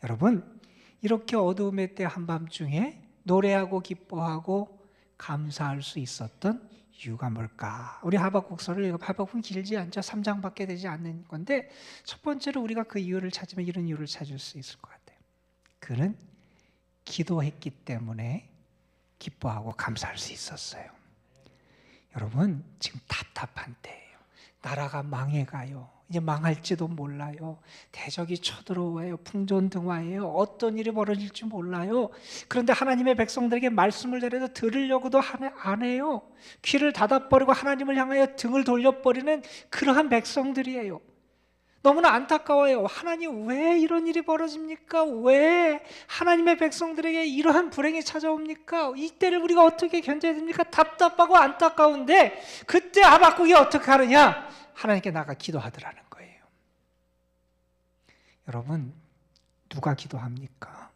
여러분, 이렇게 어두움의 때 한밤중에 노래하고 기뻐하고 감사할 수 있었던 이유가 뭘까? 우리 하박국서를 하박국은 길지 않죠. 3장밖에 되지 않는 건데 첫 번째로 우리가 그 이유를 찾으면 이런 이유를 찾을 수 있을 것 같아요. 그는 기도했기 때문에 기뻐하고 감사할 수 있었어요. 여러분, 지금 답답한 때예요. 나라가 망해가요. 이제 망할지도 몰라요. 대적이 쳐들어와요. 풍전등화예요. 어떤 일이 벌어질지 몰라요. 그런데 하나님의 백성들에게 말씀을 전해서 들으려고도 안 해요. 귀를 닫아버리고 하나님을 향하여 등을 돌려버리는 그러한 백성들이에요. 너무나 안타까워요. 하나님, 왜 이런 일이 벌어집니까? 왜 하나님의 백성들에게 이러한 불행이 찾아옵니까? 이때를 우리가 어떻게 견뎌야 됩니까? 답답하고 안타까운데 그때 하박국이 어떻게 하느냐? 하나님께 나가 기도하더라는 거예요. 여러분, 누가 기도합니까?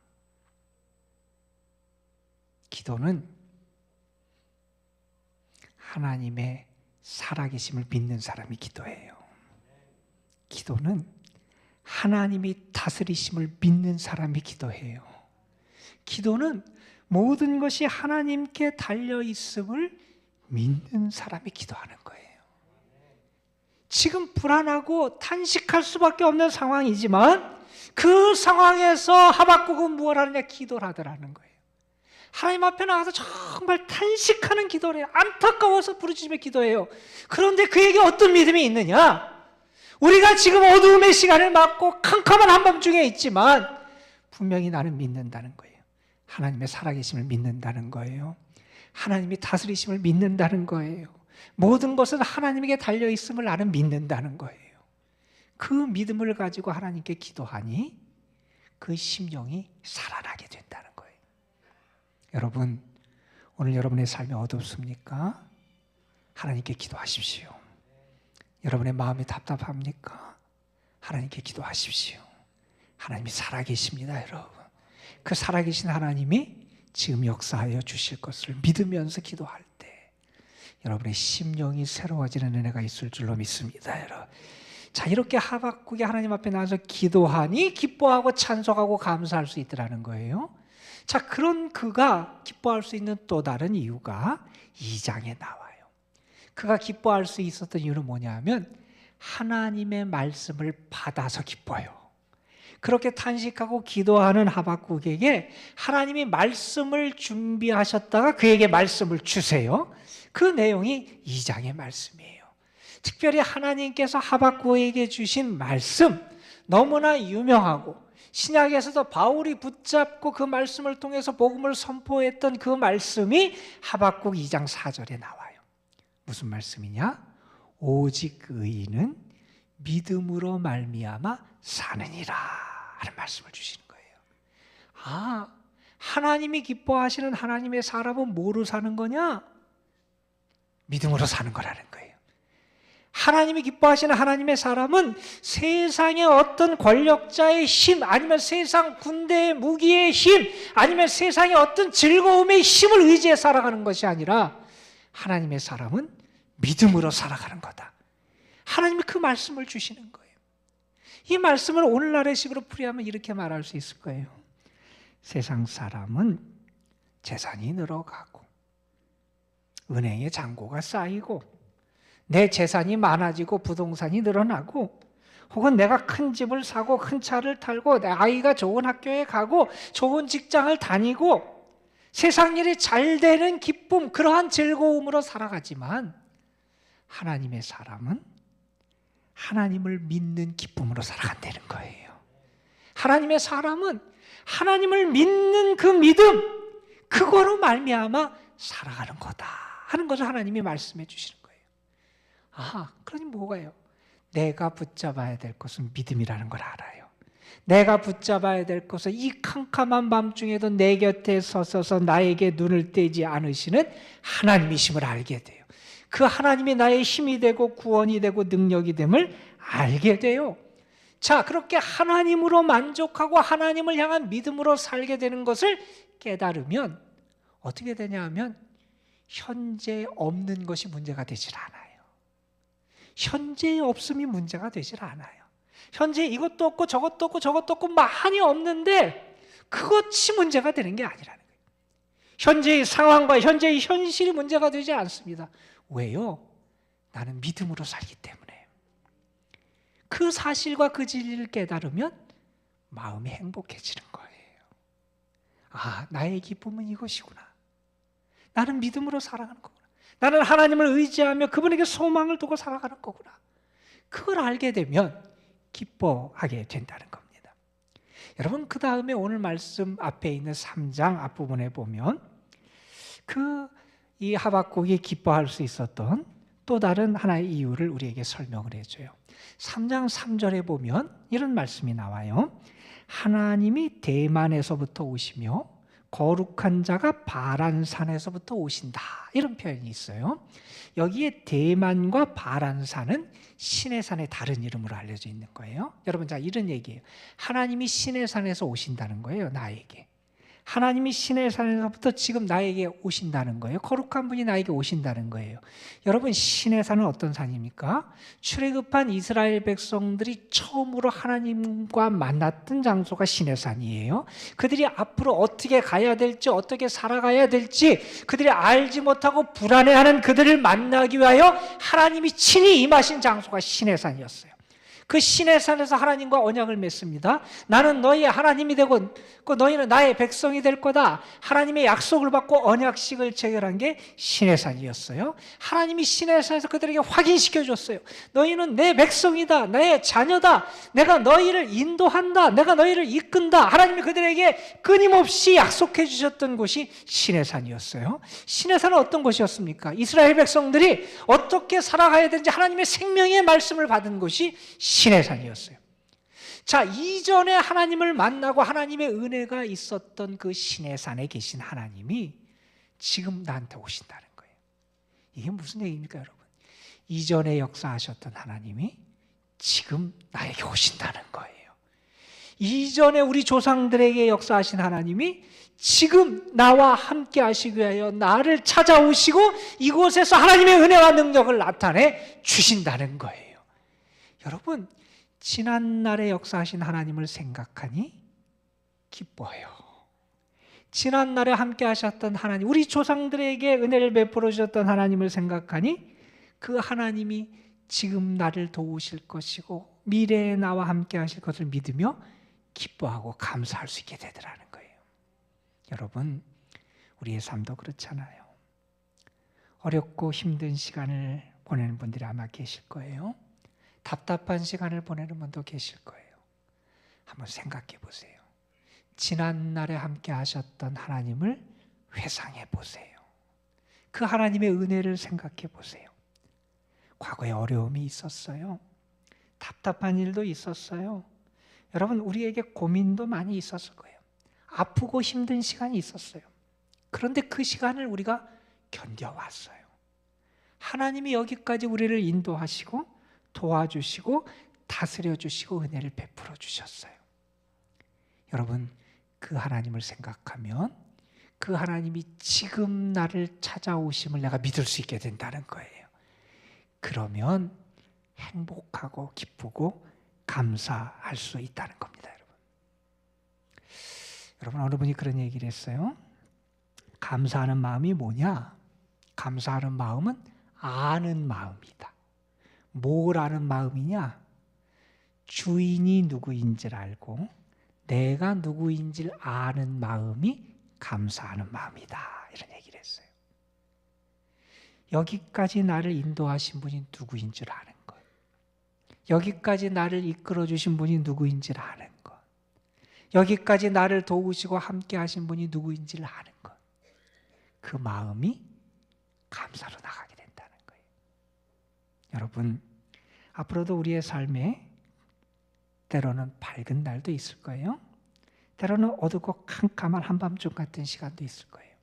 기도는 하나님의 살아계심을 믿는 사람이 기도해요. 기도는 하나님이 다스리심을 믿는 사람이 기도해요. 기도는 모든 것이 하나님께 달려있음을 믿는 사람이 기도하는 거예요. 지금 불안하고 탄식할 수밖에 없는 상황이지만 그 상황에서 하박국은 무엇을 하느냐? 기도를 하더라는 거예요. 하나님 앞에 나가서 정말 탄식하는 기도를 해요. 안타까워서 부르짖으며 기도해요. 그런데 그에게 어떤 믿음이 있느냐? 우리가 지금 어두움의 시간을 맞고 캄캄한 한밤중에 있지만 분명히 나는 믿는다는 거예요. 하나님의 살아계심을 믿는다는 거예요. 하나님이 다스리심을 믿는다는 거예요. 모든 것은 하나님에게 달려있음을 나는 믿는다는 거예요. 그 믿음을 가지고 하나님께 기도하니 그 심령이 살아나게 된다는 거예요. 여러분, 오늘 여러분의 삶이 어둡습니까? 하나님께 기도하십시오. 여러분의 마음이 답답합니까? 하나님께 기도하십시오. 하나님이 살아계십니다, 여러분. 그 살아계신 하나님이 지금 역사하여 주실 것을 믿으면서 기도할 때 여러분의 심령이 새로워지는 은혜가 있을 줄로 믿습니다, 여러분. 자, 이렇게 하박국이 하나님 앞에 나와서 기도하니 기뻐하고 찬송하고 감사할 수 있더라는 거예요. 자, 그런 그가 기뻐할 수 있는 또 다른 이유가 2장에 나와요. 그가 기뻐할 수 있었던 이유는 뭐냐면 하나님의 말씀을 받아서 기뻐요. 그렇게 탄식하고 기도하는 하박국에게 하나님이 말씀을 준비하셨다가 그에게 말씀을 주세요. 그 내용이 2장의 말씀이에요. 특별히 하나님께서 하박국에게 주신 말씀, 너무나 유명하고 신약에서도 바울이 붙잡고 그 말씀을 통해서 복음을 선포했던 그 말씀이 하박국 2장 4절에 나와요. 무슨 말씀이냐? 오직 의인은 믿음으로 말미암아 사느니라 하는 말씀을 주시는 거예요. 아, 하나님이 기뻐하시는 하나님의 사람은 뭐로 사는 거냐? 믿음으로 사는 거라는 거예요. 하나님이 기뻐하시는 하나님의 사람은 세상의 어떤 권력자의 힘, 아니면 세상 군대의 무기의 힘, 아니면 세상의 어떤 즐거움의 힘을 의지해 살아가는 것이 아니라 하나님의 사람은 믿음으로 살아가는 거다. 하나님이 그 말씀을 주시는 거예요. 이 말씀을 오늘날의 식으로 풀이하면 이렇게 말할 수 있을 거예요. 세상 사람은 재산이 늘어가고 은행에 잔고가 쌓이고 내 재산이 많아지고 부동산이 늘어나고 혹은 내가 큰 집을 사고 큰 차를 타고 내 아이가 좋은 학교에 가고 좋은 직장을 다니고 세상 일이 잘 되는 기쁨, 그러한 즐거움으로 살아가지만 하나님의 사람은 하나님을 믿는 기쁨으로 살아간다는 거예요. 하나님의 사람은 하나님을 믿는 그 믿음, 그거로 말미암아 살아가는 거다 하는 것을 하나님이 말씀해 주시는 거예요. 아, 그러니 뭐가요? 내가 붙잡아야 될 것은 믿음이라는 걸 알아요. 내가 붙잡아야 될 것은 이 캄캄한 밤중에도 내 곁에 서서 나에게 눈을 떼지 않으시는 하나님이심을 알게 돼요. 그 하나님이 나의 힘이 되고 구원이 되고 능력이 됨을 알게 돼요. 자, 그렇게 하나님으로 만족하고 하나님을 향한 믿음으로 살게 되는 것을 깨달으면 어떻게 되냐 하면 현재 없는 것이 문제가 되질 않아요. 현재의 없음이 문제가 되질 않아요. 현재 이것도 없고 저것도 없고 저것도 없고 많이 없는데 그것이 문제가 되는 게 아니라는 거예요. 현재의 상황과 현재의 현실이 문제가 되지 않습니다. 왜요? 나는 믿음으로 살기 때문에. 그 사실과 그 진리를 깨달으면 마음이 행복해지는 거예요. 아, 나의 기쁨은 이것이구나. 나는 믿음으로 살아가는 거구나. 나는 하나님을 의지하며 그분에게 소망을 두고 살아가는 거구나. 그걸 알게 되면 기뻐하게 된다는 겁니다. 여러분, 그 다음에 오늘 말씀 앞에 있는 3장 앞부분에 보면 이 하박국이 기뻐할 수 있었던 또 다른 하나의 이유를 우리에게 설명을 해줘요. 3장 3절에 보면 이런 말씀이 나와요. 하나님이 대만에서부터 오시며 거룩한 자가 바란산에서부터 오신다, 이런 표현이 있어요. 여기에 대만과 바란산은 신의 산의 다른 이름으로 알려져 있는 거예요. 여러분, 자, 이런 얘기예요. 하나님이 신의 산에서 오신다는 거예요, 나에게. 하나님이 신의 산에서부터 지금 나에게 오신다는 거예요. 거룩한 분이 나에게 오신다는 거예요. 여러분, 신의 산은 어떤 산입니까? 출애굽한 이스라엘 백성들이 처음으로 하나님과 만났던 장소가 신의 산이에요. 그들이 앞으로 어떻게 가야 될지, 어떻게 살아가야 될지 그들이 알지 못하고 불안해하는 그들을 만나기 위하여 하나님이 친히 임하신 장소가 신의 산이었어요. 그 신의 산에서 하나님과 언약을 맺습니다. 나는 너희의 하나님이 되고 너희는 나의 백성이 될 거다. 하나님의 약속을 받고 언약식을 체결한 게 신의 산이었어요. 하나님이 신의 산에서 그들에게 확인시켜 줬어요. 너희는 내 백성이다. 내 자녀다. 내가 너희를 인도한다. 내가 너희를 이끈다. 하나님이 그들에게 끊임없이 약속해 주셨던 곳이 신의 산이었어요. 신의 산은 어떤 곳이었습니까? 이스라엘 백성들이 어떻게 살아가야 되는지 하나님의 생명의 말씀을 받은 곳이 시내산이었어요. 자, 이전에 하나님을 만나고 하나님의 은혜가 있었던 그 시내산에 계신 하나님이 지금 나한테 오신다는 거예요. 이게 무슨 얘기입니까, 여러분? 이전에 역사하셨던 하나님이 지금 나에게 오신다는 거예요. 이전에 우리 조상들에게 역사하신 하나님이 지금 나와 함께 하시기 위하여 나를 찾아오시고 이곳에서 하나님의 은혜와 능력을 나타내 주신다는 거예요. 여러분, 지난날에 역사하신 하나님을 생각하니 기뻐요. 지난날에 함께 하셨던 하나님, 우리 조상들에게 은혜를 베풀어 주셨던 하나님을 생각하니 그 하나님이 지금 나를 도우실 것이고 미래에 나와 함께 하실 것을 믿으며 기뻐하고 감사할 수 있게 되더라는 거예요. 여러분, 우리의 삶도 그렇잖아요. 어렵고 힘든 시간을 보내는 분들이 아마 계실 거예요. 답답한 시간을 보내는 분도 계실 거예요. 한번 생각해 보세요. 지난날에 함께 하셨던 하나님을 회상해 보세요. 그 하나님의 은혜를 생각해 보세요. 과거에 어려움이 있었어요. 답답한 일도 있었어요. 여러분, 우리에게 고민도 많이 있었을 거예요. 아프고 힘든 시간이 있었어요. 그런데 그 시간을 우리가 견뎌왔어요. 하나님이 여기까지 우리를 인도하시고 도와주시고 다스려 주시고 은혜를 베풀어 주셨어요. 여러분, 그 하나님을 생각하면 그 하나님이 지금 나를 찾아오심을 내가 믿을 수 있게 된다는 거예요. 그러면 행복하고 기쁘고 감사할 수 있다는 겁니다, 여러분. 여러분, 어느 분이 그런 얘기를 했어요. 감사하는 마음이 뭐냐? 감사하는 마음은 아는 마음이다. 뭘 아는 마음이냐? 주인이 누구인지를 알고 내가 누구인지를 아는 마음이 감사하는 마음이다. 이런 얘기를 했어요. 여기까지 나를 인도하신 분이 누구인 줄 아는 것, 여기까지 나를 이끌어 주신 분이 누구인 줄 아는 것, 여기까지 나를 도우시고 함께 하신 분이 누구인 줄 아는 것, 그 마음이 감사로 나가게 된다는 거예요. 여러분, 앞으로도 우리의 삶에 때로는 밝은 날도 있을 거예요. 때로는 어둡고 캄캄한 한밤중 같은 시간도 있을 거예요.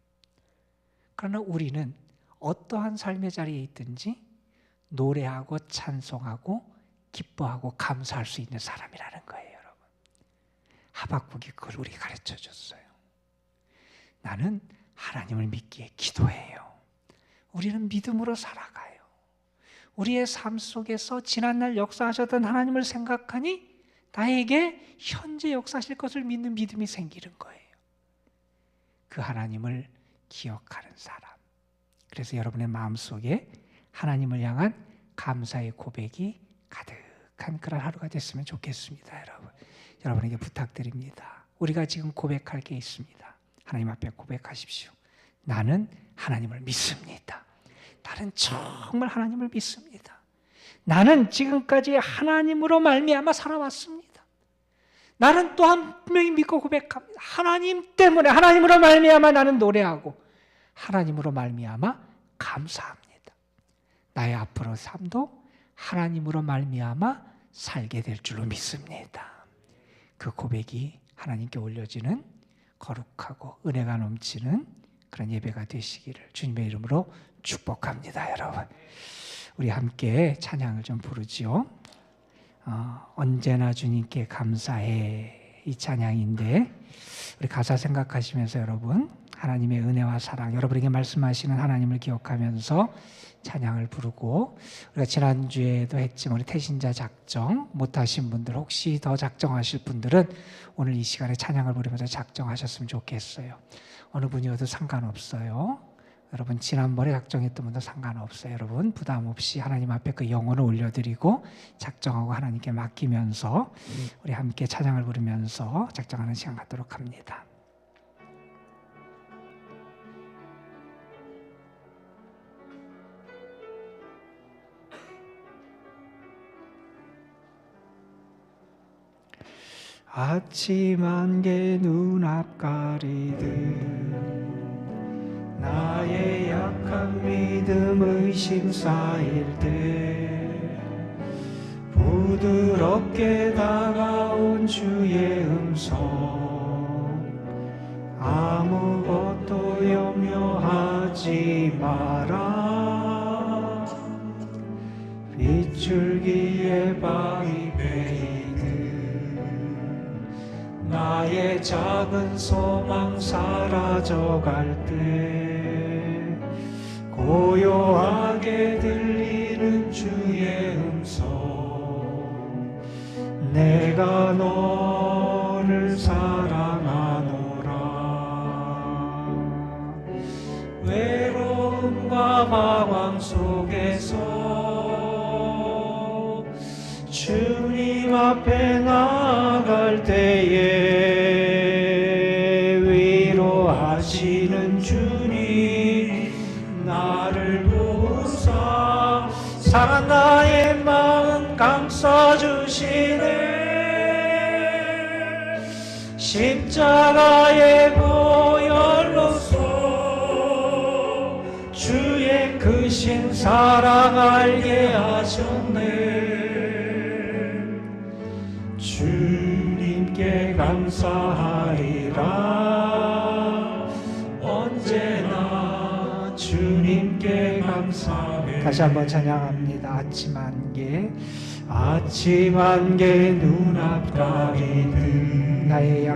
그러나 우리는 어떠한 삶의 자리에 있든지 노래하고 찬송하고 기뻐하고 감사할 수 있는 사람이라는 거예요, 여러분. 하박국이 그걸 우리에게 가르쳐 줬어요. 나는 하나님을 믿기에 기도해요. 우리는 믿음으로 살아가요. 우리의 삶 속에서 지난날 역사하셨던 하나님을 생각하니 나에게 현재 역사하실 것을 믿는 믿음이 생기는 거예요. 그 하나님을 기억하는 사람. 그래서 여러분의 마음속에 하나님을 향한 감사의 고백이 가득한 그런 하루가 됐으면 좋겠습니다, 여러분. 여러분에게 부탁드립니다. 우리가 지금 고백할 게 있습니다. 하나님 앞에 고백하십시오. 나는 하나님을 믿습니다. 나는 정말 하나님을 믿습니다. 나는 지금까지 하나님으로 말미암아 살아왔습니다. 나는 또 한 분명히 믿고 고백합니다. 하나님 때문에, 하나님으로 말미암아 나는 노래하고 하나님으로 말미암아 감사합니다. 나의 앞으로 삶도 하나님으로 말미암아 살게 될 줄로 믿습니다. 그 고백이 하나님께 올려지는 거룩하고 은혜가 넘치는 그런 예배가 되시기를 주님의 이름으로 축복합니다, 여러분. 우리 함께 찬양을 좀 부르지요. 언제나 주님께 감사해, 이 찬양인데 우리 가사 생각하시면서 여러분, 하나님의 은혜와 사랑, 여러분에게 말씀하시는 하나님을 기억하면서 찬양을 부르고, 우리가 지난주에도 했지만 우리 태신자 작정 못하신 분들, 혹시 더 작정하실 분들은 오늘 이 시간에 찬양을 부르면서 작정하셨으면 좋겠어요. 어느 분이어도 상관없어요. 여러분, 지난번에 작정했던 분도 상관없어요. 여러분, 부담 없이 하나님 앞에 그 영혼을 올려드리고 작정하고 하나님께 맡기면서 우리 함께 찬양을 부르면서 작정하는 시간 갖도록 합니다. 아침 안개 눈앞 가리듯 나의 약한 믿음 의심 쌓일 때 부드럽게 다가온 주의 음성 아무것도 염려하지 마라 빗줄기에 바위 베이듯 나의 작은 소망 사라져갈 때 고요하게 들리는 주의 음성 내가 너를 사랑하노라 외로움과 방황 속에서 주님 앞에 나아갈 때에 위로하시는 주님 나를 보사 상한 나의 마음 감싸주시네 십자가의 보혈로서 주의 크신 사랑 알게 하셨네 주님께 감사하리라 언제나 주님께 감사해 다시 한번 찬양합니다. 아침 안개 아침 안개 눈앞 가리듯 나의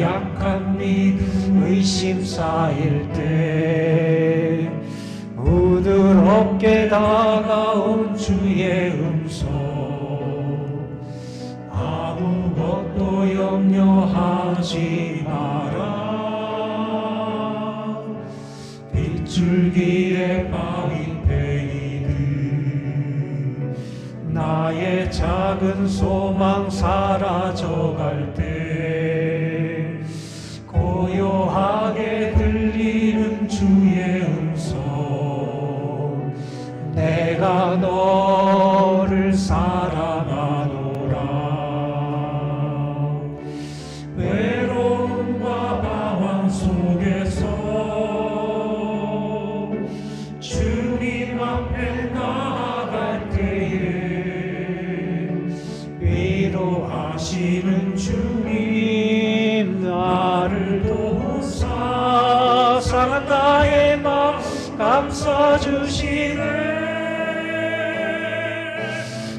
약한 믿음 의심 쌓일 때 부드럽게 다가온 주의 음성 아무것도 염려하지 마라 빗줄기에 바위 베이듯 나의 작은 소망 사라져갈 때 고요하게 들리는 주의 음성 내가 너를 사랑하노라 외로움과 방황 속에서 주님 앞에 나아갈 때에 위로하시는 주님 나를 도우사 상한 나의 마음 감싸주시네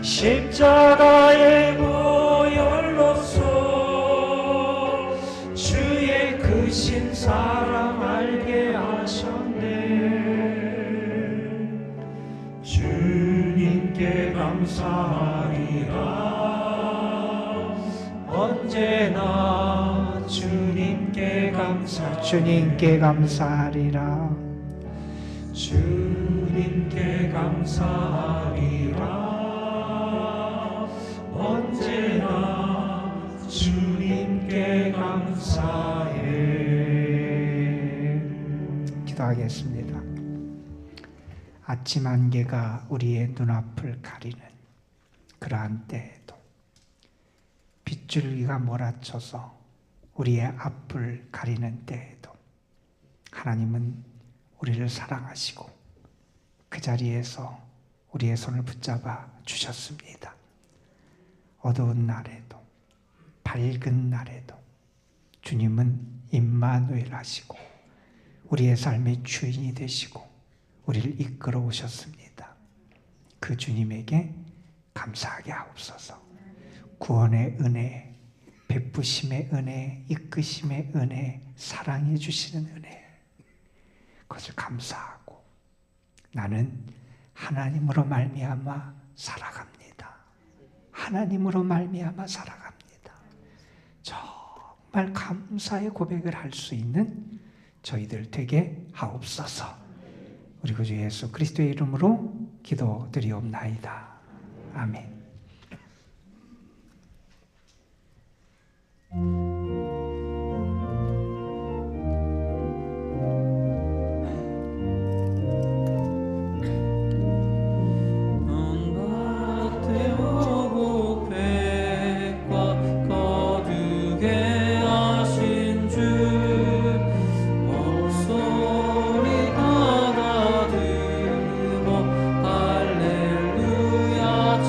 십자가의 보혈로서 주의 크신 사랑 알게 하셨네 주님께 감사하리라 언제나 주님께 감사하리라 주님께 감사하리라 언제나 주님께 감사해 기도하겠습니다. 아침 안개가 우리의 눈앞을 가리는 그러한 때에도 빗줄기가 몰아쳐서 우리의 앞을 가리는 때에도 하나님은 우리를 사랑하시고 그 자리에서 우리의 손을 붙잡아 주셨습니다. 어두운 날에도 밝은 날에도 주님은 임마누엘 하시고 우리의 삶의 주인이 되시고 우리를 이끌어 오셨습니다. 그 주님에게 감사하게 하옵소서. 구원의 은혜, 베푸심의 은혜, 이끄심의 은혜, 사랑해 주시는 은혜, 그것을 감사하고 나는 하나님으로 말미암아 살아갑니다. 하나님으로 말미암아 살아갑니다. 정말 감사의 고백을 할 수 있는 저희들 되게 하옵소서. 우리 구주 예수 그리스도의 이름으로 기도드리옵나이다. 아멘. 할렐루야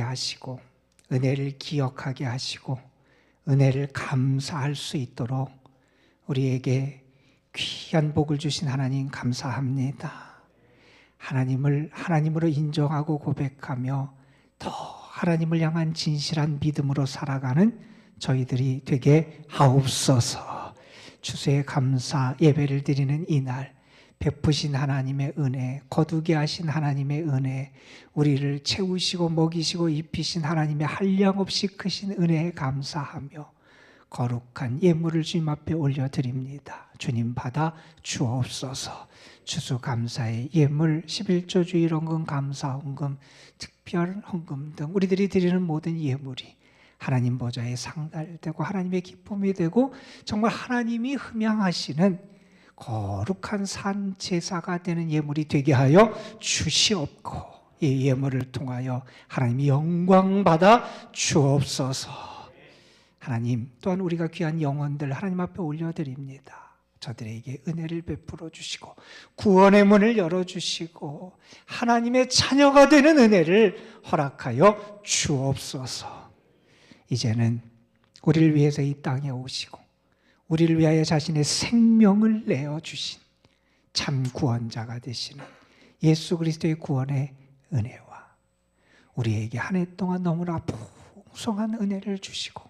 하시고 은혜를 기억하게 하시고 은혜를 감사할 수 있도록 우리에게 귀한 복을 주신 하나님 감사합니다. 하나님을 하나님으로 인정하고 고백하며 더 하나님을 향한 진실한 믿음으로 살아가는 저희들이 되게 하옵소서. 추수의 감사 예배를 드리는 이날 베푸신 하나님의 은혜, 거두게 하신 하나님의 은혜, 우리를 채우시고 먹이시고 입히신 하나님의 한량없이 크신 은혜에 감사하며 거룩한 예물을 주님 앞에 올려드립니다. 주님 받아 주옵소서. 추수감사의 예물, 11조 주일 헌금, 감사 헌금, 특별 헌금 등 우리들이 드리는 모든 예물이 하나님 보좌에 상달되고 하나님의 기쁨이 되고 정말 하나님이 흠양하시는 거룩한 산 제사가 되는 예물이 되게 하여 주시옵고 이 예물을 통하여 하나님이 영광 받아 주옵소서. 하나님 또한 우리가 귀한 영혼들 하나님 앞에 올려드립니다. 저들에게 은혜를 베풀어 주시고 구원의 문을 열어주시고 하나님의 자녀가 되는 은혜를 허락하여 주옵소서. 이제는 우리를 위해서 이 땅에 오시고 우리를 위하여 자신의 생명을 내어주신 참 구원자가 되시는 예수 그리스도의 구원의 은혜와 우리에게 한 해 동안 너무나 풍성한 은혜를 주시고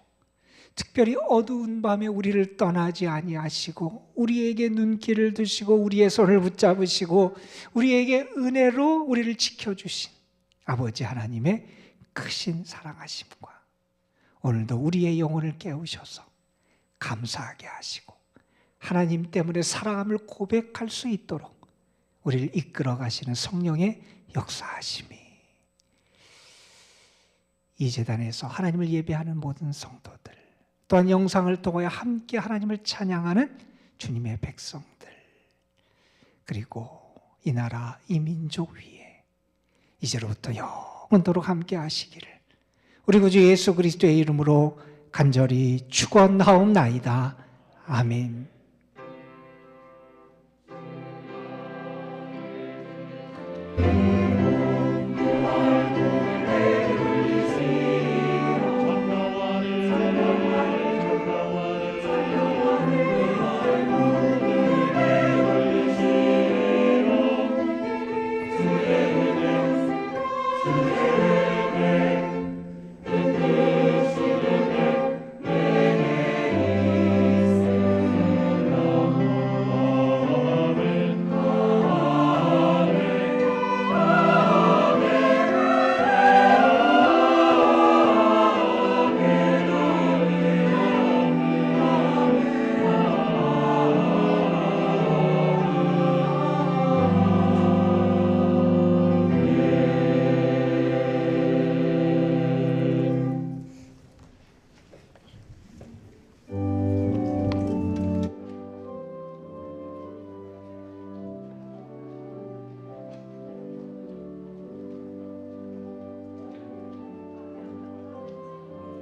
특별히 어두운 밤에 우리를 떠나지 아니하시고 우리에게 눈길을 두시고 우리의 손을 붙잡으시고 우리에게 은혜로 우리를 지켜주신 아버지 하나님의 크신 사랑하심과 오늘도 우리의 영혼을 깨우셔서 감사하게 하시고 하나님 때문에 살아감을 고백할 수 있도록 우리를 이끌어 가시는 성령의 역사하심이 이 제단에서 하나님을 예배하는 모든 성도들 또한 영상을 통하여 함께 하나님을 찬양하는 주님의 백성들 그리고 이 나라 이 민족 위에 이제로부터 영원토록 함께 하시기를 우리 구주 예수 그리스도의 이름으로 간절히 축원하옵나이다. 아멘.